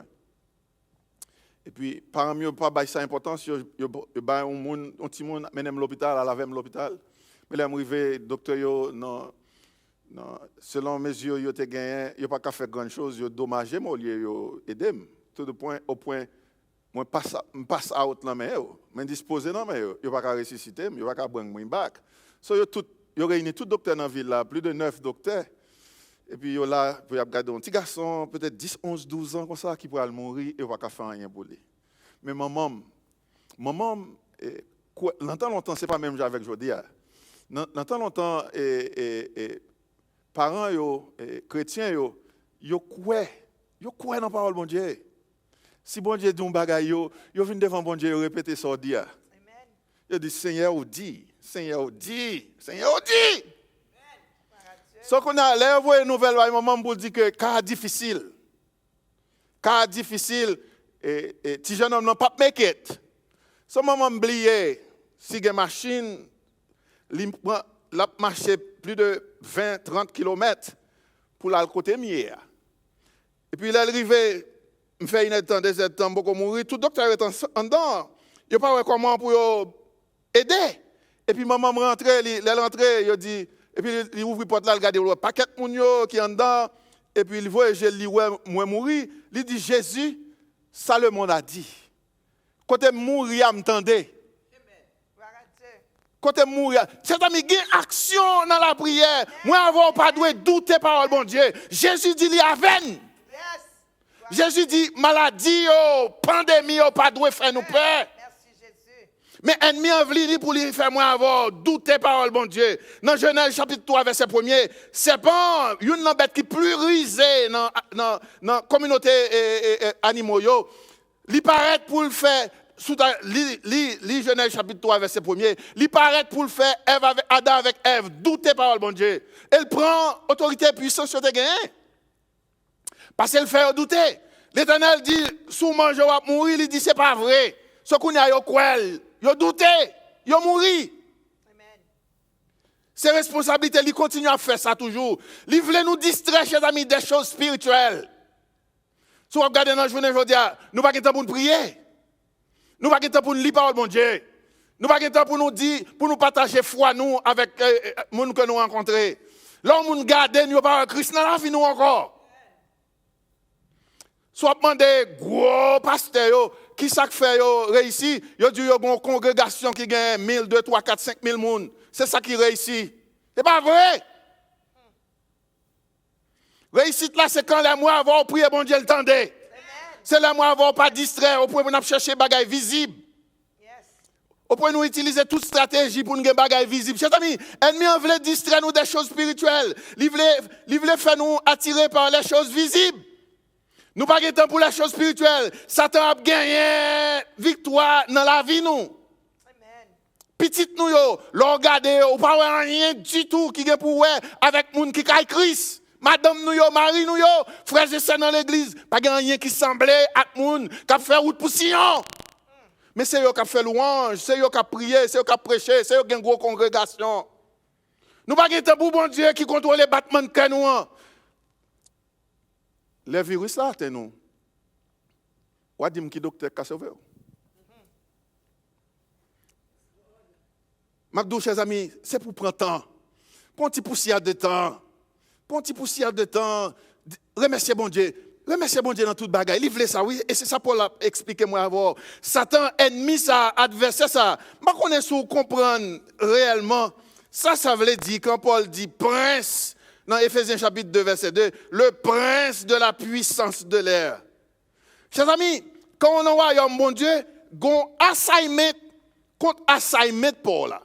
Et puis, par mieux, pas bailler ça importance, je baille un petit monde, menem l'hôpital, à laver l'hôpital. Mais là, je suis arrivé, docteur, non, selon mes yeux, il a gagné, il n'a pas qu'à faire grand chose, il a dommagé, mais il a aidé. Tout le point, au point, je passe out dans mes mains, je disposé dans mes mains, il n'a pas qu'à ressusciter, il n'a pas qu'à prendre mon bac. So, il a réuni tout docteur dans la ville, là, plus de 9 docteurs. Et puis, il a regardé un petit garçon, peut-être 10, 11, 12 ans, comme ça, qui pourrait mourir, et il n'a pas faire rien pour lui. Mais maman, longtemps, ce n'est pas même avec Jody. Longtemps, parents, chrétiens, ils croient dans la parole de bon Dieu. Si bon Dieu dit un bagay, ils viennent devant bon Dieu et répéter ça. Ils disent, Seigneur, dit. Seigneur, dit. Ce qu'on a, là, vous voyez une nouvelle, maman pour dire que cas difficile, et petit jeune homme n'a pas make it. So maman oublié, si une machine, l'a marché plus de 20-30 km pour aller côté mieux. Et puis il est arrivé, il fait une temps, 2 temps, beaucoup mourir, tout docteur est en dedans. Il n'a pas comment pour aider. Et puis maman rentre, il dit. Et puis, il ouvre la porte là, il regarde le paquet de gens qui est en dedans. Et puis, il voit, moi mourir. Il dit, Jésus, ça le monde a dit. Quand mourir, m'entendez. Quand mourir, c'est ami, il y a action dans la prière. Moi, avant, pas de douter parole, bon Dieu. Jésus dit, il y a veine. Jésus dit, maladie, pandémie, pas de faire nous peur. Mais ennemi en vlini pour lui faire moi avoir douter parole bon Dieu. Dans Genèse chapitre 3 verset 1er, c'est pas une bête qui plus rusée dans la communauté animaux yo. Li paraît pour le faire sous li Genèse chapitre 3 verset 1er, li paraît pour le faire Adam avec Ève, douter parole bon Dieu. Elle prend autorité et puissance sur tes gains. Parce qu'elle fait douter. L'Éternel dit sous manger ou mourir, il dit c'est pas vrai. Ce qu'on a yo kwel. Yo douté, yo mouri. C'est responsabilité, il continue à faire ça toujours. Il voulait nous distraire, chers amis, des choses spirituelles. Si vous regardez dans la journée aujourd'hui, nous n'avons pas de temps pour nous prier. Nous n'avons pas de temps pour nous lire parole de Dieu. Nous n'avons pas de temps pour nous dire, pour nous partager foi nous avec les gens que nous rencontrons. L'homme garde, nous pas Christ dans la vie nous encore. Soit demandé gros pasteur qui ça fait réussi, yo dit yo une congrégation qui gagne 1000, 2, 3, 4, 5 000 monde. C'est ça qui réussit. C'est pas vrai. Réussite là c'est quand les mois avant prier bon Dieu le tendait. C'est les mois avant pas distraire, au point où nous chercher bagaille visible. Au point où nous utiliser toute stratégie pour nous gagner bagaille visible. Chers amis, ennemi en veut distraire nous des choses spirituelles. Il veut faire nous attirer par les choses visibles. Nous pas de temps pour les choses spirituelles. Satan a gagné victoire dans la vie nous. Petite nous yo, regardez, ou pas rien du tout qui est pour avec moun qui caille Christ. Madame nous yo, Marie nous yo, frères et sœurs dans l'église, pas rien qui semblait à moun qui a fait route pour Sion. Mais c'est eux qui a fait louange, c'est eux qui a prié, c'est eux qui a prêché, c'est eux qui ont une grosse congrégation. Nous pas de temps pour bon Dieu qui contrôle les battements de cœur nous. Les virus là, c'est nous. Ou dit qui docteur qui a sauvé. Magdou, chers amis, c'est pour prendre temps. Pour un petit poussière de temps. Pour un petit poussière de temps. Remerciez bon Dieu. Remerciez bon Dieu dans toute bagaille. Livrez ça, oui. Et c'est ça pour expliquer moi avant. Satan, ennemi, ça, adversaire, ça. Je ne connais pas comprendre réellement. Ça veut dire, quand Paul dit prince, dans Éphésiens chapitre 2, verset 2, le prince de la puissance de l'air. Chers amis, quand on envoie un bon Dieu, gon assignment contre assignment pour là.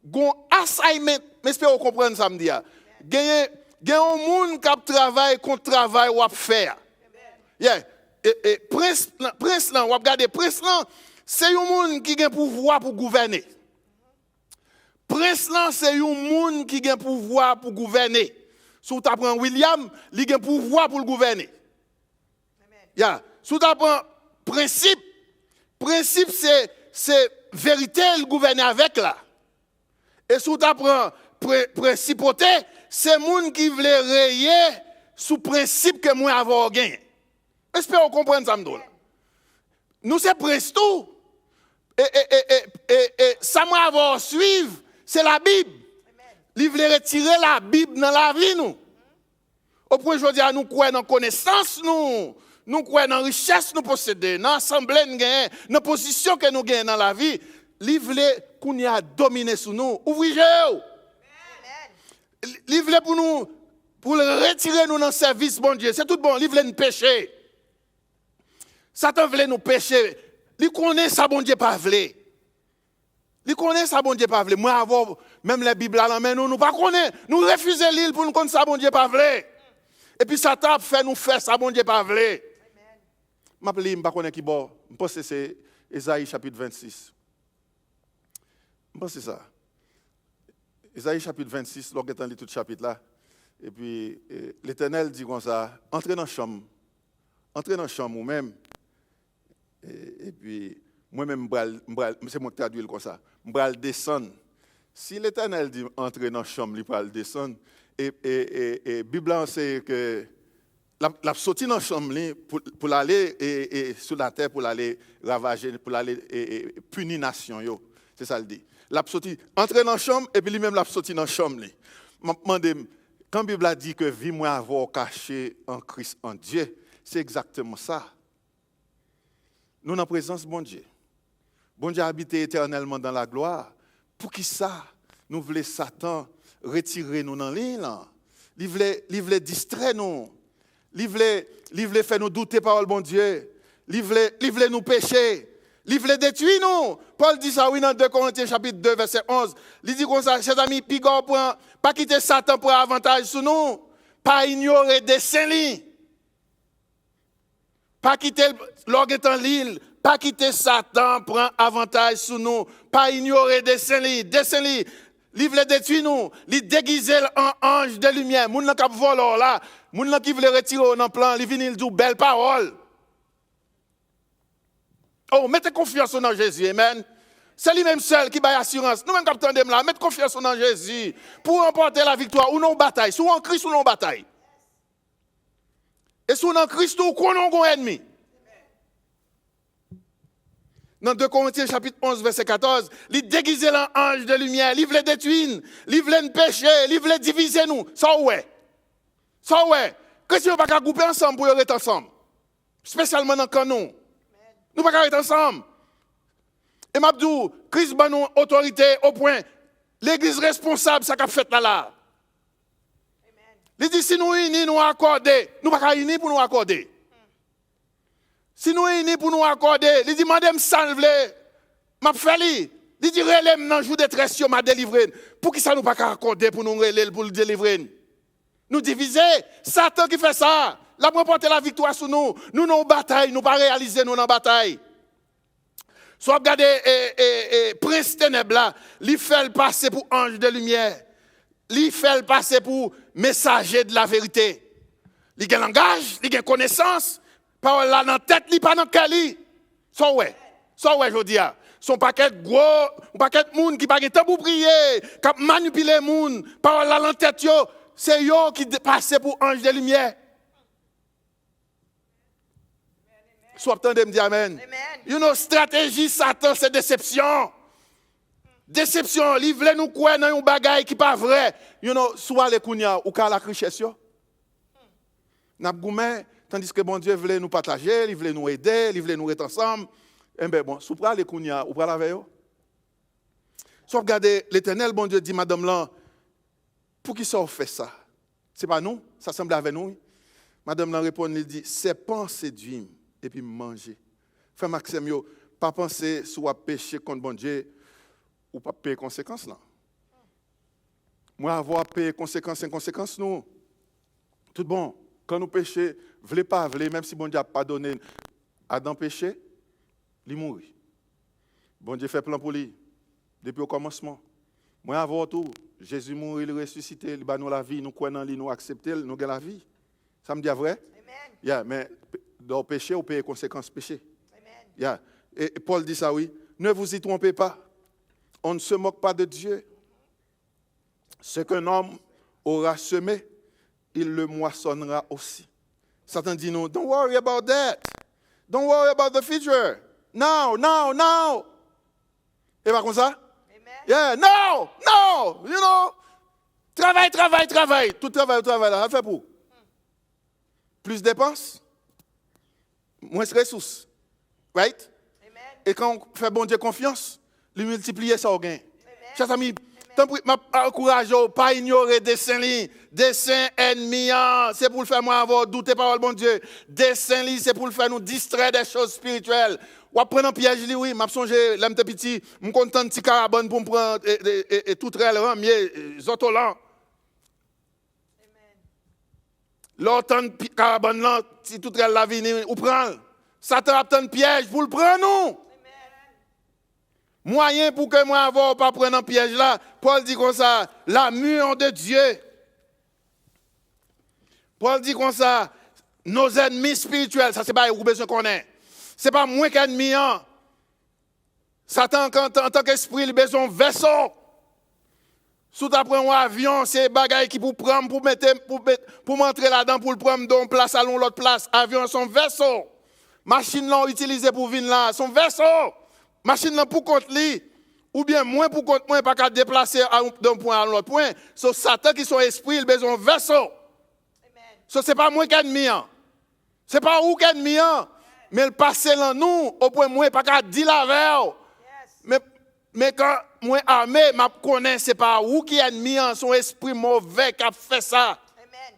Gon assignment, mais j'espère que vous comprenez ça me dit. Gagne un monde qui travaille contre travail ou à faire. Yeah. Et prince là, on regarder prince là, c'est un monde qui a pouvoir pour gouverner. Prince là, c'est un monde qui a pouvoir pour gouverner. Si tu apprends William, il a pouvoir pour le gouverner. Yeah. Si tu apprends principe c'est vérité le gouverner avec là. Et si tu apprends principauté, c'est moun qui veut rayer sous principe que moi avoir gagné. J'espère que vous comprenez ça m'dou. Nous c'est prince tout. Et ça moi avoir suivre, c'est la Bible. Il veut retirer la Bible dans la vie nous. Au point je dis à nous croire dans connaissance nous croyons dans la richesse nous posséder, dans l'assemblée nous gagnons, dans la position que nous gagnons dans la vie, il veut qu'on y a dominé sur nous. Ouvrez-vous. Il veut pour nous, pour le retirer nous dans le service, bon Dieu. C'est tout bon, il veut nous pécher. Satan veut nous pécher. Il connaît ça, bon Dieu, pas veut. Il connaît ça, bon Dieu, pas veut. Moi, avoir même la Bible à la main, nous pas connaît. Nous refusons l'île pour nous connaître ça, bon Dieu, pas veut. Et puis Satan fait nous faire ça, bon Dieu, pas veut. Je ne sais pas qui bon. Je pense que c'est Ésaïe chapitre 26. Je pense que c'est ça. Ésaïe chapitre 26, lorsque tu lis tout le chapitre là. Et puis l'Éternel dit comme ça, entrez dans la chambre. Entrez dans la chambre vous-même. Et puis moi-même, c'est moi qui traduis comme ça. Je vais descendre. Si l'Éternel dit entrez dans la chambre, il va descendre. Et la Bible c'est que la sortie dans la chambre pour aller sur la terre, pour aller ravager, pour aller punir la nation. C'est ça le dit. La sortie, entrer dans la chambre et puis lui-même la sortie dans la chambre. Quand la Bible a dit que vie moi avoir caché en Christ en Dieu, c'est exactement ça. Nous en présence de bon Dieu. Bon Dieu a habité éternellement dans la gloire. Pour qui ça? Nous voulons Satan retirer nous dans l'île. Il voulait distraire nous. Il voulait faire nous douter par le bon Dieu. Il voulait nous pécher. Il voulait détruire nous. Paul dit ça, oui, dans 2 Corinthiens chapitre 2, verset 11. Il dit comme ça, chers amis, pigor, pas quitter Satan pour avantage sur nous. Pas ignorer des saints. Pas quitter l'orgue l'île. Pas quitter Satan pour avantage sur nous. Pas ignorer des saints. Des saints. Il voulait détruire nous. Il déguiser en ange de lumière. Moun nan k'ap volor là. Moun nan qui voulait retirer dans plan, il vient il dit belle parole. Oh, mettez confiance dans Jésus, amen. C'est lui-même seul qui baille assurance. Nous-mêmes qui attendons là, mettez confiance dans Jésus pour remporter la victoire ou non bataille. Soit en Christ ou non bataille. Et soit en Christ ou qu'on a un ennemi. Dans 2 Corinthiens chapitre 11, verset 14, il déguisait l'ange de lumière, il voulait détruire, il voulait nous pécher, il voulait diviser nous. Ça ouais. Ça ouais. Chrétiens ne pas grouper ensemble pour être ensemble. Spécialement dans le canon. Nous ne pouvons pas être ensemble. Et Mabdou, Christ a nous autorité au point. L'église responsable, ça qu'a fait là. Il dit si nous unis, nous accorder. Nous ne pouvons pas unis pour nous accorder. Si nous unis pour nous accorder, il dit madame salve, m'a fait li. Il dit relève dans jour de détresse, m'a délivré. Pour qui ça nous pas accorder pour nous relève pour le délivrer? Nous diviser, Satan qui fait ça. La remporter la victoire sur nous. Nous non bataille, nous pas réaliser nous dans bataille. Soit regardez prince ténèbres là, il fait le passer pour ange de lumière. Il fait le passer pour messager de la vérité. Il a un langage, il a une connaissance. Parole là dans la tête, il pas dans le cœur. Ça ouais, je dis. Son paquet gros, un paquet de monde qui pas de temps pour prier, qui manipule les monde. Parole là dans la tête, c'est eux qui passent pour ange de lumière. Soit temps de me dire amen. You know, stratégie Satan, c'est déception. Déception, il veut nous croire dans un bagage qui n'est pas vrai. You know, soit les kounia ou ka la richesse yo. N'a goumé, tandis que bon Dieu voulait nous partager, il voulait nous aider, il voulait nous être ensemble. Eh bien bon, sous les kounia ou pas la veille. Soit regardez, l'Éternel bon Dieu dit madame là, pour qui ça fait ça? C'est pas nous, ça semble avec nous. Madame là répond, il dit, c'est penser séduire et puis manger. Frère Maxime, yo, pas penser soit péché contre bon Dieu ou pas payer conséquences là. Moi avoir payé conséquences nous. Tout bon, quand nous péchons, voulez pas voulez même si bon Dieu a pardonné Adam péché, il mourit. Bon Dieu fait plan pour lui depuis au commencement. Moi avant tout, Jésus mourit, il ressuscité, il ba nous la vie, nous croyons en lui, nous accepter, nous gagne la vie. Ça me dit vrai? Amen. Yeah, mais dans le péché, on paye les conséquences péché. Amen. Yeah. Et Paul dit ça, oui. Ne vous y trompez pas. On ne se moque pas de Dieu. Ce qu'un homme aura semé, il le moissonnera aussi. Satan dit non, don't worry about that. Don't worry about the future. No. Et pas comme ça? Amen. Yeah, no. You know. Travail. Tout travail là, ça fait pour. Plus de dépenses, moins de ressources. Right? Amen. Et quand on fait bon Dieu confiance, lui multiplier ça au gain. Chers amis, encourage pas ignorer des saints ennemis, c'est pour le faire moi avoir douté parole bon Dieu. Des saints c'est pour le faire nous distraire des choses spirituelles. Ou prendre un piège oui, m'a songé l'homme petit, me content petit carabane pour me prendre et tout très ramier zotolan. L'autant carabane là, si tout très la vie ou prend. Satan a un piège pour le prendre nous. Moyen pour que moi avoir pas prendre un piège là, Paul dit comme ça, l'amour de Dieu. Paul dit comme ça, nos ennemis spirituels, ça c'est pas vous besoin qu'on ait. C'est pas moins qu'ennemi. Satan en tant qu'esprit, il a besoin de vaisseau. Sous ta prendre un avion, c'est bagaille qui pour prendre pour m'entrer là-dedans pour le prendre d'une place à l'autre place. Avion son vaisseau. Machine là utilisée pour venir là, son vaisseau. Machine là pour compte lui ou bien moins pour compte moins pas qu'à déplacer d'un point à l'autre point. So Satan qui son esprit, il a besoin de vaisseau. Amen. So c'est pas moins qu'ennemi. C'est pas où qu'ennemi mais le passé là nous au point moins pas qu'à dire la veille. Mais quand moi armé, m'a connais c'est pas où qui ennemi son esprit mauvais qui a fait ça. Amen.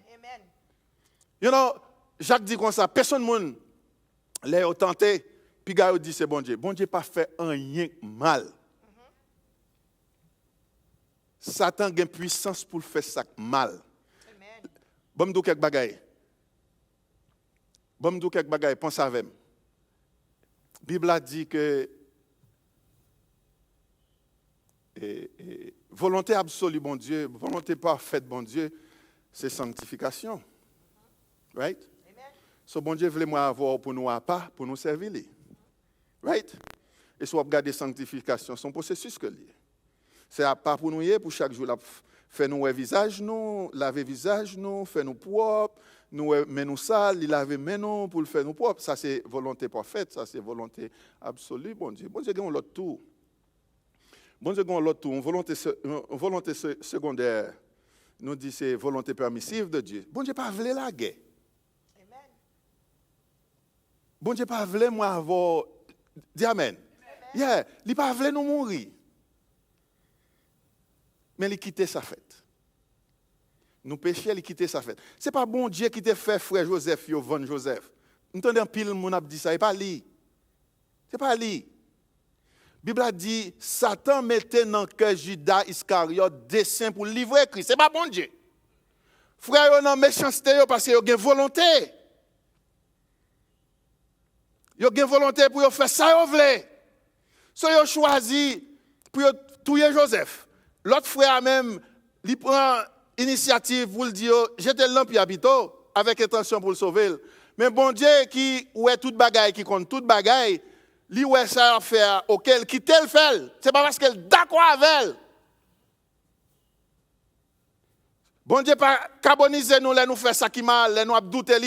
You know, Jacques dit comme ça, personne monde les tenté, puis gars dit c'est bon Dieu. Bon Dieu pas fait rien mal. Satan a une puissance pour faire ça mal. Amen. Bon m'dou quelques bagaille. Pense avec moi. Bible a dit que volonté absolue, bon Dieu, volonté parfaite, bon Dieu, c'est sanctification. Right? Amen. So, bon Dieu voulait moi avoir pour nous à part, pour nous servir. Right? Et soit regarder sanctification, son processus que lié. C'est à part pour nous, pour chaque jour, Fait nous visage nous, laver visage nous, fait nous propre, nous mais nous sale, il laver mais nous pour le faire nous propre. Ça c'est volonté parfaite, ça c'est volonté absolue, bon Dieu. Bon Dieu gagne l'autre tout. Bon Dieu gagne l'autre tout, une volonté secondaire. Nous dit c'est volonté permissive de Dieu. Bon Dieu pas voulu la guerre. Amen. Bon Dieu pas voulu moi avoir dis amen. Yeah, il pas voulu nous mourir. Mais il quitte sa fête. Nous péchons, il quitte sa fête. C'est pas bon Dieu qui t'a fait frère Joseph, Yovan Joseph. Nous entendons pile mon a dit ça, c'est pas lui. C'est pas lui. La Bible a dit Satan mettait dans le cœur Judas Iscariote dessein pour livrer Christ. C'est pas bon Dieu. Frère, yo nan méchanceté parce que yo gen volonté. Yo gen volonté pour yo faire ça yo vle. So yo choisi pour yo tuer Joseph. L'autre frère même, il prend initiative pour le dire, j'étais l'empire habito avec intention pour le sauver. Mais bon Dieu qui ouais toute bagaille, qui compte toute bagaille, lui ouais ça faire auquel qui tel fait. C'est pas parce qu'elle d'accord avec elle. Bon Dieu pas carboniser nous, là nous faire ça qui mal, là nous douter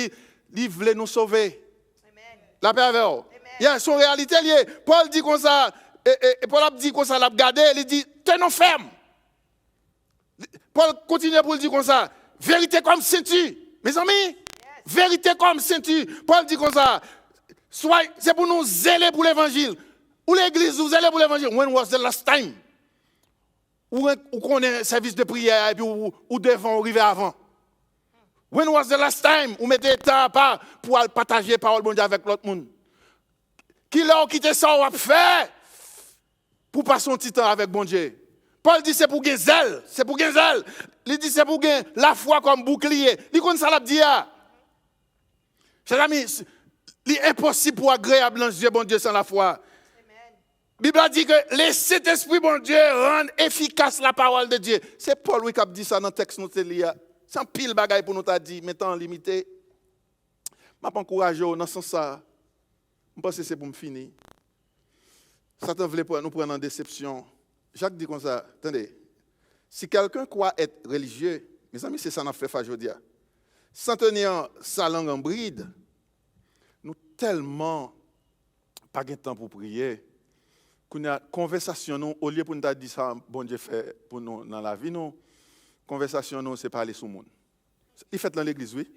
lui veut nous sauver. Amen. La paix avec vous. Il y a son réalité liée. Paul dit comme ça et Paul a dit comme ça, l'a regardé, il dit tenons ferme. Paul continue pour le dire comme ça. Vérité comme ceinture. Mes amis, yes. Vérité comme ceinture. Paul dit comme ça. C'est pour nous zéler pour l'évangile. Ou l'église, vous zélez pour l'évangile. When was the last time? Ou qu'on ait un service de prière et puis ou devant arriver avant? When was the last time? Ou mettez temps à part pour partager la parole de Dieu avec l'autre monde? Qui l'a quitté ça ou a fait pour passer son petit temps avec bon Dieu? Paul dit c'est pour gagner zèle, c'est pour gagner zèle. Il dit c'est pour gagner la foi comme bouclier. Il connaît ça l'a dit. Chers amis, il est impossible pour agréable dans Dieu bon Dieu sans la foi. La Bible a dit que laissez cet esprit bon Dieu rendre efficace la parole de Dieu. C'est Paul qui a dit ça dans le texte nous lia. C'est un pile bagaille pour nous t'a dit mettant limité. M'a pas encouragé dans ce sens ça. Je pense que c'est pour me finir. Satan voulait nous prendre en déception. Jacques dit comme ça, attendez, si quelqu'un croit être religieux, mes amis, c'est ça qu'on a fait aujourd'hui, sans tenir sa langue en bride, nous tellement pas de temps pour prier, qu'on a conversation, nous, au lieu pour nous dire ça, bon Dieu fait pour nous dans la vie, nous, conversation, nous, c'est parler sous le monde. Il fait dans l'église, oui.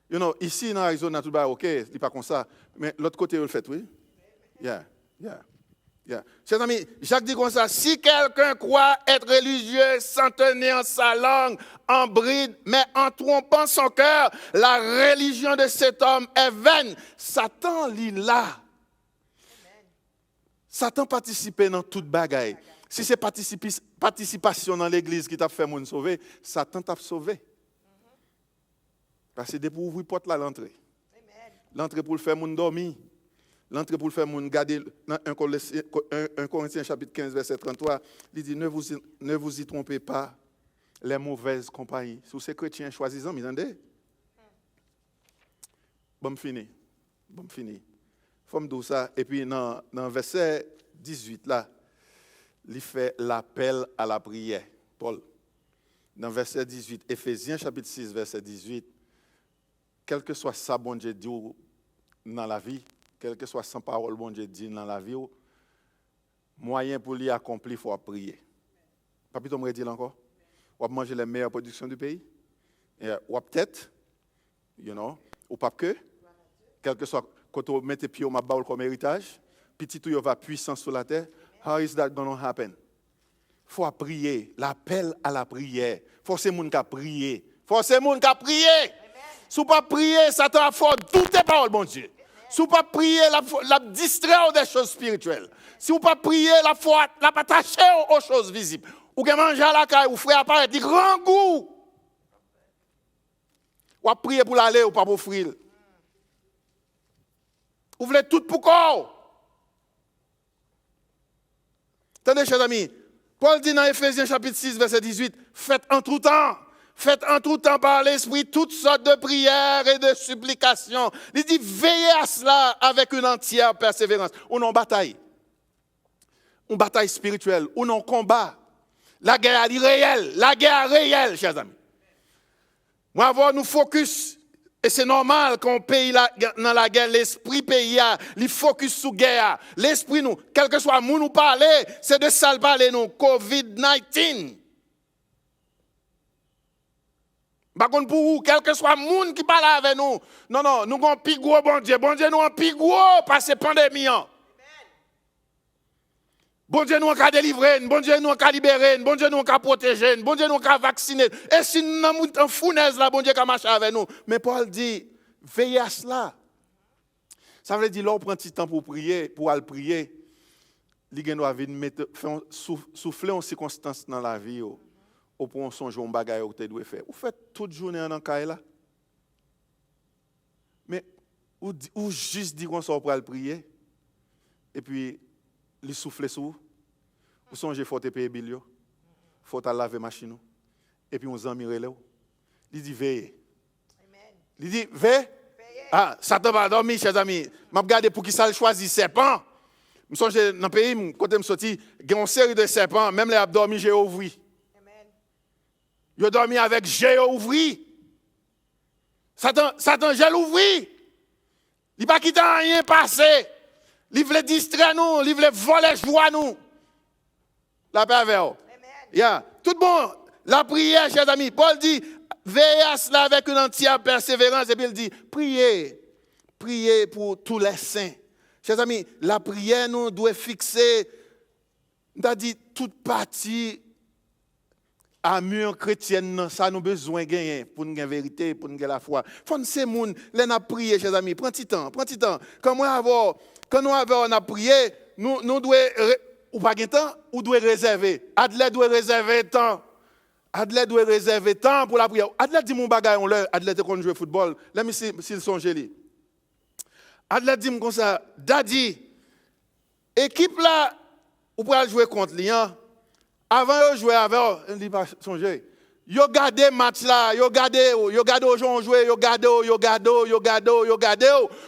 You know, ici, dans Arizona, tout va ok, c'est pas comme ça, mais l'autre côté, il le fait, oui. Yeah. Chers amis, Jacques dit comme ça, si quelqu'un croit être religieux sans tenir sa langue en bride, mais en trompant son cœur, la religion de cet homme est vaine. Satan lit là. Satan participe dans toute bagaille. Si c'est participation dans l'église qui t'a fait moun sauver, Satan t'a sauvé. Parce que c'est pour ouvrir porte là l'entrée. L'entrée pour le faire moun dormir. L'entrée pour le faire moun garder 1 Corinthiens chapitre 15 verset 33, il dit ne vous y trompez pas les mauvaises compagnies. Si vous êtes chrétien, choisissez-en, vous entendez? Bon fini. Faut me dire ça et puis dans verset 18 là, il fait l'appel à la prière. Paul dans verset 18, Éphésiens chapitre 6 verset 18, quel que soit ça bon Dieu dit dans la vie, quelle que soit sa parole, bon Dieu dit dans la vie, moyen pour l'y accomplir, il faut prier. Papito me dit encore, on va manger les meilleures productions du pays. Ou peut-être, ou pas que, quel que soit, quand on met tes pieds au baul comme héritage, petit tout va puissance sur la terre, how is that going to happen? Il faut prier, l'appel à la prière. Forcez les gens à prier. Si vous ne priez pas, Satan a fort douter parole, bon Dieu. Si vous ne priez pas, la distraire des choses spirituelles. Si vous ne priez pas, la foi, la attacher aux choses visibles. Ou que manger à la caille, ou frère apparaître, dit grand goût. Ou prier pour l'aller ou pas pour offrir. Vous voulez tout pour quoi? Attendez, chers amis. Paul dit dans Éphésiens chapitre 6, verset 18, faites en tout temps par l'Esprit toutes sortes de prières et de supplications. Il dit, veillez à cela avec une entière persévérance. On en bataille. Une bataille spirituelle, on en combat. La guerre est réelle. La guerre est réelle, chers amis. Moi, avoir nous focus. Et c'est normal qu'on paye dans la guerre, l'esprit pays, il focus sur la guerre. L'esprit, nous, quel que soit où nous parler, c'est de ça parler, nous, COVID-19. Par contre, pour vous, quel que soit le monde qui parle avec nous, non, nous avons un plus gros bon Dieu. Bon Dieu, nous avons un plus gros parce que c'est pandémie. Bon Dieu, nous avons délivrer, bon Dieu, nous avons libérer, bon Dieu, nous avons protéger, bon Dieu, nous avons vacciner. Et si nous avons un fournaise là, bon Dieu, qui marche avec nous. Mais Paul dit, veillez à cela. Ça veut dire, là, on prend un petit temps pour prier, pour aller prier. Il doit souffler en circonstances dans la vie. Ou pour songer un bagage que vous devez faire. Vous faites toute journée en caille là. Mais ou juste dire qu'on sort pour aller prier. Et puis, il souffle sur vous. Vous songez qu'il faut te payer bill, il faut te laver machine. Et puis, on s'emmire là. Il dit, veillez. Il dit, veillez. Ah, Satan va dormir, chers amis. Je regarde pour qui ça choisit serpent. Je songe dans le pays, quand je suis sorti, il y a une série de serpents, même les abdominaux, j'ai ouvert. Ils ont dormi avec j'ai ouvert. Satan, j'ai l'ouvert. Il n'a pas quitté rien passer. Il voulait distraire nous, il voulait voler joie nous. La paix avec vous. Yeah. Tout bon, la prière, chers amis. Paul dit, veillez à cela avec une entière persévérance. Et puis il dit, priez pour tous les saints. Chers amis, la prière nous doit fixer, on a dit, toute partie à mur chrétienne, ça nous besoin de gagner pour nous gagner la vérité, pour nous gagner la foi. Faut que ces gens, les n'a prié, chers amis, prends petit temps. Quand nous avons prié, nous devons, ou pas de temps, ou devons réserver. Adelaide doit réserver temps. Adelaide doit réserver temps pour la prière. Adelaide dit mon bagage, Adelaide quand joue au football, là, s'il songe lui. Adelaide dit comme ça, Daddy, équipe là, ou pour jouer contre Lyon. Avant de jouer avec eux, il dit pas songer. Yo gardé match là, yo gardé aux gens jouer, yo gardé.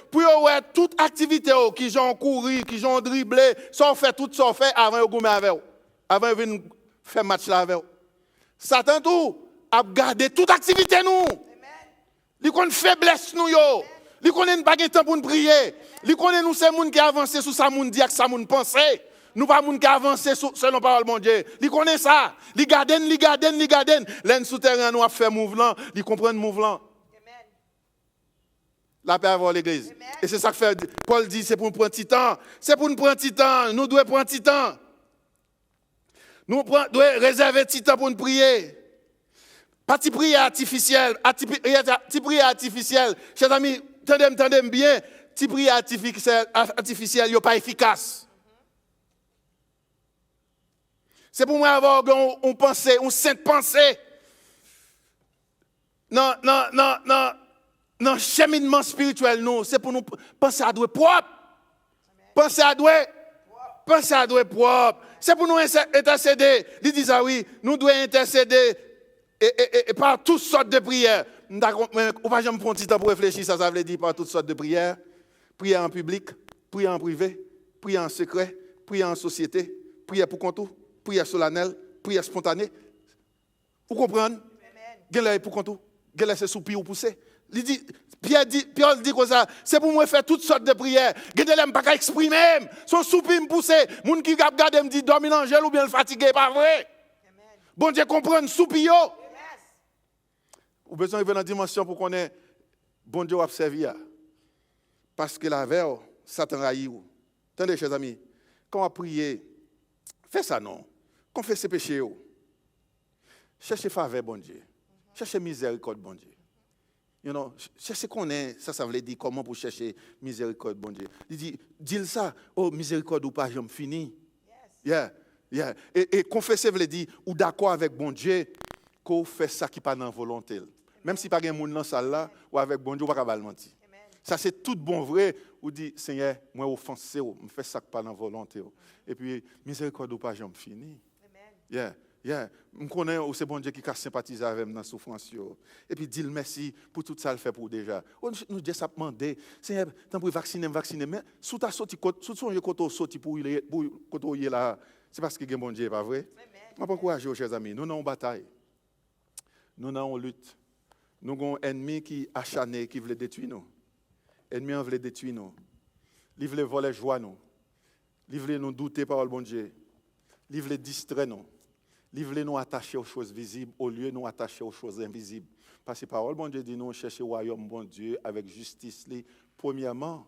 Pour yo ouais toute activité qui ont couru, qui ont dribblé, ça fait tout ça fait avant de gommer avec eux. Avant de venir faire match là avec eux. Satan tout a gardé toute activité nous. Il connaît faiblesse nous yo. Il connaît pas de temps pour nous prier. Il connaît nous c'est monde qui avance sur ça monde dit que ça monde penser. Nous pas moun qui avancer selon parole mon Dieu. Il connaît ça. Il garde. L'un souterrain nous a fait mouvement, il comprend le mouvement. La paix avant l'église. Et c'est ça que fait Paul dit c'est pour nous prendre petit temps. Nous devons prendre petit temps. Nous devons réserver petit temps pour nous prier. Pas de prière artificielle, Chers amis, tendez bien, petit prière artificielle, n'est pas efficace. C'est pour moi avoir une sainte pensée. Non, cheminement spirituel, nous, c'est pour nous penser à douer propre. Penser à douer propre. C'est pour nous intercéder. Ils disent, ah oui, nous devons intercéder et par toutes sortes de prières. On va jamais prendre un petit temps pour réfléchir, ça veut dire par toutes sortes de prières. Prière en public, prière en privé, prière en secret, prière en société, prière pour contour. Prière solennelle, prière spontanée. Vous comprenez? Gêne pour compte. Gêne c'est soupir ou pousser. Pierre dit comme ça, c'est pour moi faire toutes sortes de prières. Gêne l'aime pas qu'à exprimer. Son soupir me pousser. Moun qui regarde me dit dormir l'angèle ou bien le fatigué, pas vrai. Bon Dieu comprendre soupir. Ou besoin de venir dans la dimension pour qu'on ait bon Dieu observé. Parce que la veille, Satan raille. Attendez, chers amis, quand on prie, fais ça non. Confessez péché. Cherchez faveur, bon Dieu. Cherchez miséricorde, bon Dieu. Cherchez qu'on est, ça veut dire comment pour chercher miséricorde, bon Dieu. Il dit, dis ça, oh, miséricorde ou pas, j'aime fini. Yeah. Et confesser veut dire, ou d'accord avec bon Dieu, qu'on fait ça qui n'est pas dans la volonté. Même si pas de monde dans la salle là, ou avec bon Dieu, on ne va pas mentir. Ça, c'est tout bon vrai. Ou dit, Seigneur, moi, offensé, je fais ça qui n'est pas dans la volonté. Et puis, miséricorde ou pas, j'aime fini. Yeah. Je connais c'est bon Dieu qui a sympathisé avec moi dans la souffrance. Et puis, dis merci pour tout ça, le fait pour déjà. Nous disons ça, demander, Seigneur, tant pour vacciner. Mais sous ta sortie, sous son côté sorti pour là, C'est parce que bon Dieu, pas vrai? Je vais encourager, chers amis. Nous avons une bataille. Nous avons une lutte. Nous avons un ennemi qui acharné, qui veut détruire nous. L'ennemi veut détruire nous. Il veut voler joie nous. Il veut nous douter par le bon Dieu. Il veut distraire nous. Il veut nous attacher aux choses visibles au lieu de nous attacher aux choses invisibles. Parce que la parole, bon Dieu, dit nous chercher le royaume, bon Dieu, avec justice, premièrement.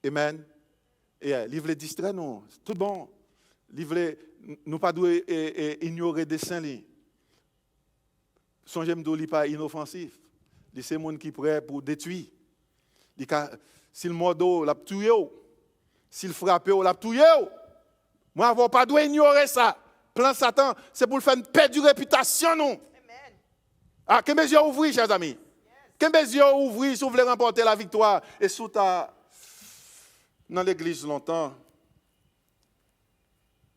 Amen. Et il veut distraire nous. Tout bon. Il veut nous pas ignorer des saints. Songez-moi qu'il n'est pas inoffensif. C'est le monde qui est prêt pour détruire. Si le mordeau l'a tué, si le frappé l'a tué, moi, je ne pas ignorer ça. Plan Satan, c'est pour le faire perdre de réputation, non? Amen. Ah, que mes yeux ouvrent, chers amis. Que mes yeux ouvrent si vous voulez remporter la victoire. Et sous ta dans l'église longtemps,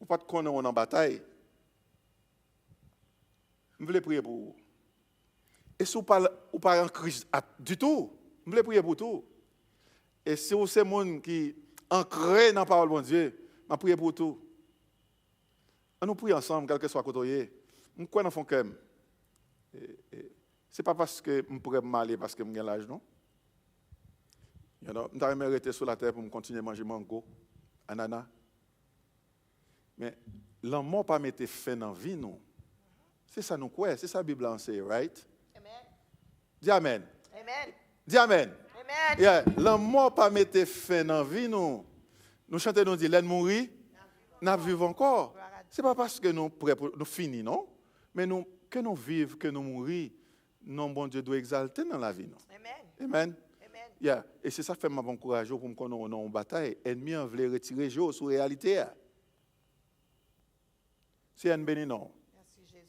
vous ne connaissez pas en bataille. Je voulais prier pour vous. Et si vous ne pas en crise du tout, je voulais prier pour tout. Et si vous êtes gens qui ancrés dans la parole de mon Dieu, je prie pour tout. On nous prie ensemble, quel que soit le côté. Je crois dans mon cœur. Ce n'est pas parce que je pourrais m'aller parce que je suis l'âge, non? Je vais rester sur la terre pour continuer à manger mango, ananas. Mais l'amour pas mettre fin dans la vie, non? C'est ça nous croyons, c'est ça la Bible enseigne, right? Amen. Dis Amen. Amen. Dis Amen. Amen. Yeah. L'amour pas mettre fin dans la vie, non? Nous chantons, nous disons, l'aide mourir, nous vivons encore. Ce n'est pas parce que nous finissons, non? Mais nous, que nous vivons, que nous mourons, non, bon Dieu doit exalter dans la vie, non? Amen. Amen. Amen. Yeah. Et c'est ça qui fait ma bon courage pour me connaître dans une bataille. L'ennemi veut retirer Joe sur la réalité. C'est un béni, non? Merci Jésus.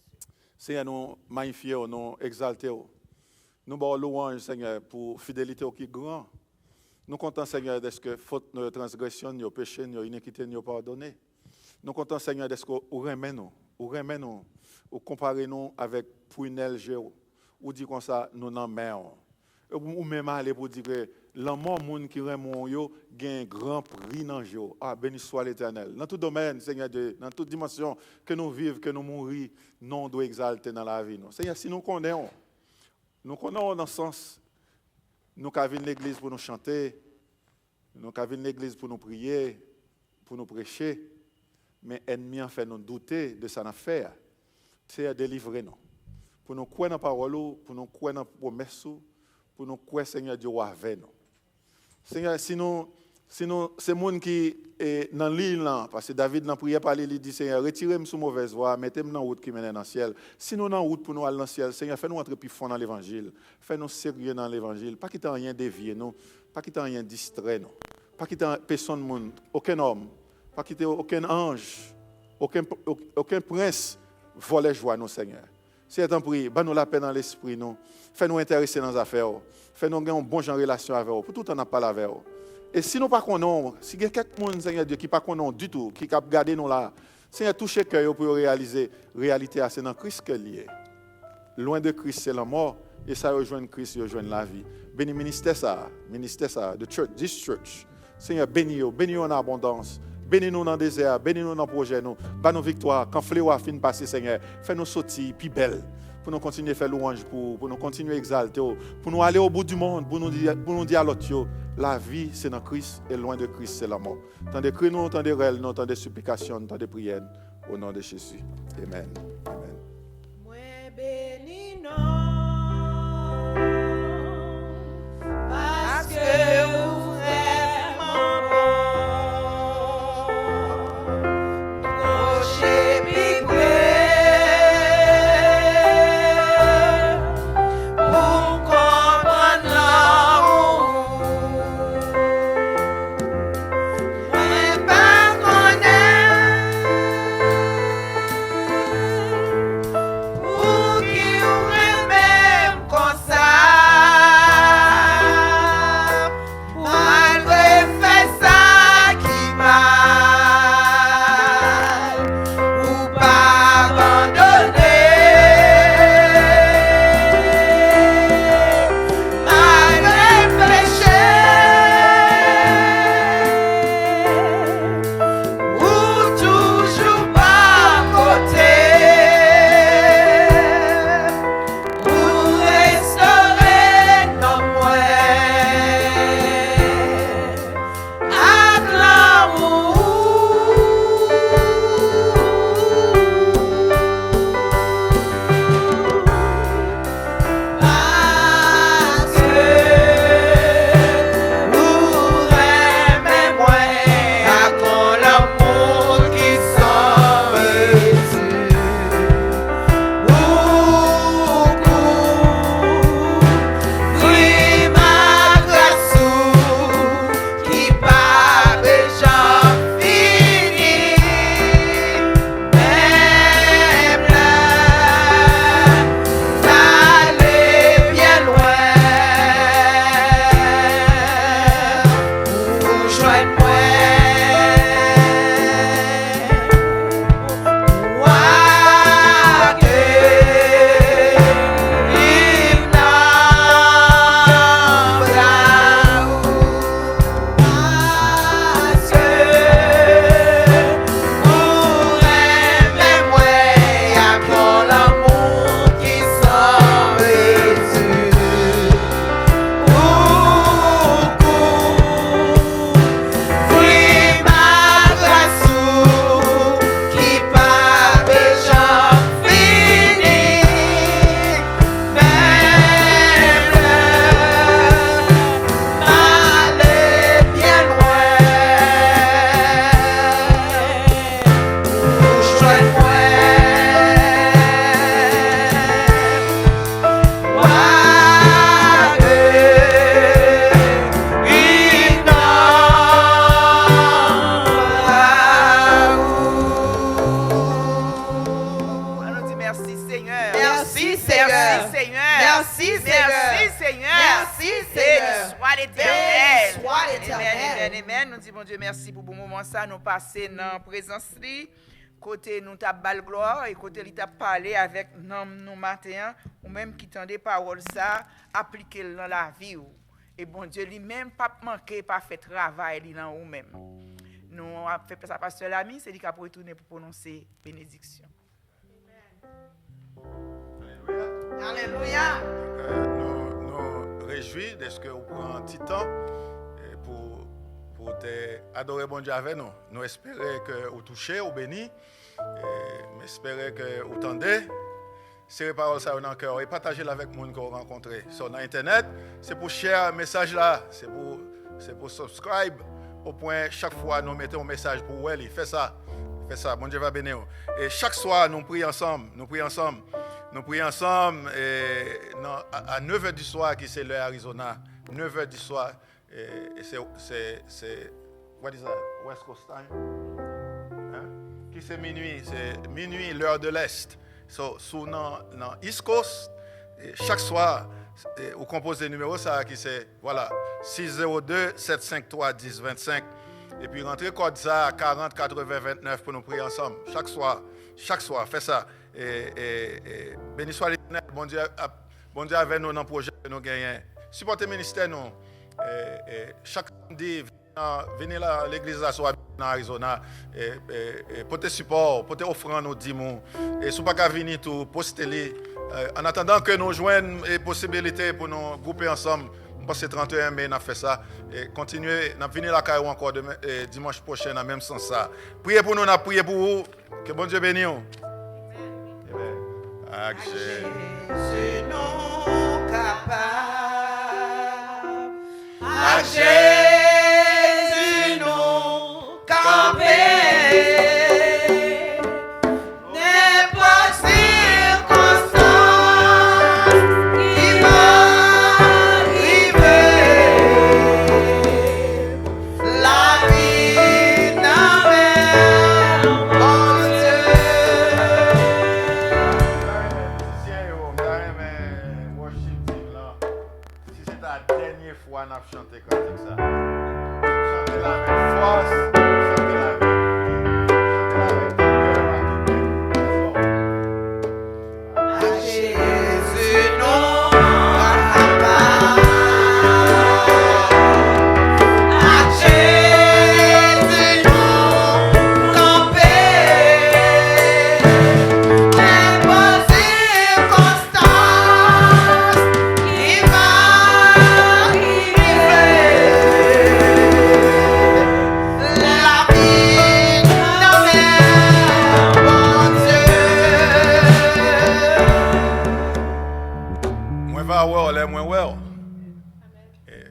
C'est un nous magnifier, nous exalter. Nous avons louange, Seigneur, pour fidélité qui est grand. Nous comptons, Seigneur, de ce que faute, nos transgressions, nos péchés, nos iniquités, nous pardonner. Nous comptons, Seigneur, de ce que vous remet nous, vous comparez nous avec Prunel Géo. Ou dit comme ça, nous n'en mettons. Ou même aller pour dire que l'amour monde qui remet yo gagne un grand prix dans Géo. Ah, béni soit l'Éternel. Dans tout domaine, Seigneur Dieu, dans toute dimension que nous vivons, que nous mourons, non doit exalter dans la vie. Seigneur, si nous connaissons dans le sens, nous avons venir l'église pour nous chanter, nous avons venir l'église pour nous prier, pour nous prêcher, mais l'ennemi a fait nous douter de sa affaire. C'est à délivrer nous. Pour nous croire dans la parole, pour nous croire dans la promesse, pour nous croire, Seigneur Dieu, avec nous. Seigneur, sinon c'est le monde qui est dans l'île, parce que David, dans la prière, il dit, Seigneur, retirez-moi sur mauvaise voie, mettez-moi dans la route qui mène dans le ciel. Sinon, dans la route pour nous aller dans le ciel, Seigneur, fais-nous entrer plus fort dans l'évangile. Fais-nous sérieux dans l'évangile. Pas qu'il t'en rien dévié, non. Pas qu'il t'en rien distrait, non. Pas qu'il t'en personne monde, aucun homme, pas qu'il t'en aucun ange, aucun prince voler joie, non, Seigneur. C'est un prix, nous la paix dans l'esprit, nous. Fais-nous intéresser dans les affaires. Fais-nous avoir un bon genre de relation avec vous. Pour tout en a parlé avec vous. Et si nous ne connaissons pas, si il y a quelqu'un, Seigneur Dieu, qui ne connaît pas du tout, qui a gardé nous là, Seigneur, touchez le cœur pour réaliser la réalité, c'est dans Christ qu'elle est. Loin de Christ, c'est la mort. Et ça rejoint Christ, rejoint la vie. Bénis ministère ça, the church, this church. Seigneur, bénis en abondance. Bénis-nous dans le désert, bénis-nous dans le projet, nous. Bas nos victoires. Quand fléau a fini de passer, Seigneur, fais-nous sortir plus belle. Pour nous continuer à faire louange, pour nous continuer à exalter, pour nous aller au bout du monde, pour nous dire à l'autre, la vie, c'est dans Christ, et loin de Christ, c'est la mort. Tant de cris, tant de rêves, tant de supplications, tant de prières, au nom de Jésus. Amen. Amen. Moi béni non, parce que vous vraiment bon, rocher piqué. Seigneur. Merci, Seigneur. Merci, Seigneur. Merci, Seigneur. Merci, Seigneur. Merci, Seigneur. Béni soit l'Éternel. Béni soit l'Éternel. Amen, amen. Nous disons, bon Dieu, merci pour bon moment ça. Nous passer dans la présence li. Côté nous t'a bal gloire et côté li t'a parlé avec nous matin ou même qui tendait parole ça appliquer dans la vie ou. Et bon Dieu lui-même pas manquer pas fait travail li dans ou même. Nous a fait ça pasteur l'ami, c'est lui qui a retourner pour prononcer bénédiction. Alléluia. Nous réjouis de ce que vous prenez un petit temps pour te adorer bon Dieu avec nous. Nous espérons que vous touchez, vous bénissez, mais espérons que vous tendez. Serrez parole ça dans le cœur et partagez-la avec les gens que vous rencontrez. Sur Internet, c'est pour share le message là, c'est pour subscribe. Au point, chaque fois, nous mettons un message pour vous. Fais ça, bon Dieu va bénir. Et chaque soir, nous prions ensemble. Nous prions ensemble à 9h du soir, qui c'est l'heure Arizona. 9h du soir, et c'est what is that? West Coast time? Hein? Qui c'est minuit? C'est minuit, l'heure de l'Est. Dans East Coast, chaque soir, vous composez le numéro ça qui c'est voilà 602 753 10 25 et puis rentrez code ça à 40 80 29 pour nous prier ensemble chaque soir fais ça et béni soit l'Éternel bon Dieu avec nous dans le projet que nous gagnons supportez le ministère nous chaque samedi venez là l'église là soit dans Arizona et porter support porter offrande nous dimons et si pas qu'à venir tout poster en attendant que nous joignons les possibilités pour nous grouper ensemble, on passe 31 mai, on a fait ça. Et continuer, on a fini la caille encore dimanche prochain, dans le même sens. Ça. Priez pour nous, on a prié pour vous. Que bon Dieu bénisse. Amen. Jésus non capable. À Jésus non campé. On a chanté comme ça. Chantez la même force, chantez la même cœur. À Jésus non capable. À Jésus non campé. N'importe circonstance qui va.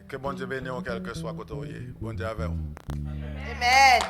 Que bon Dieu bénisse, quel que soit côté. Bon Dieu avec vous. Amen.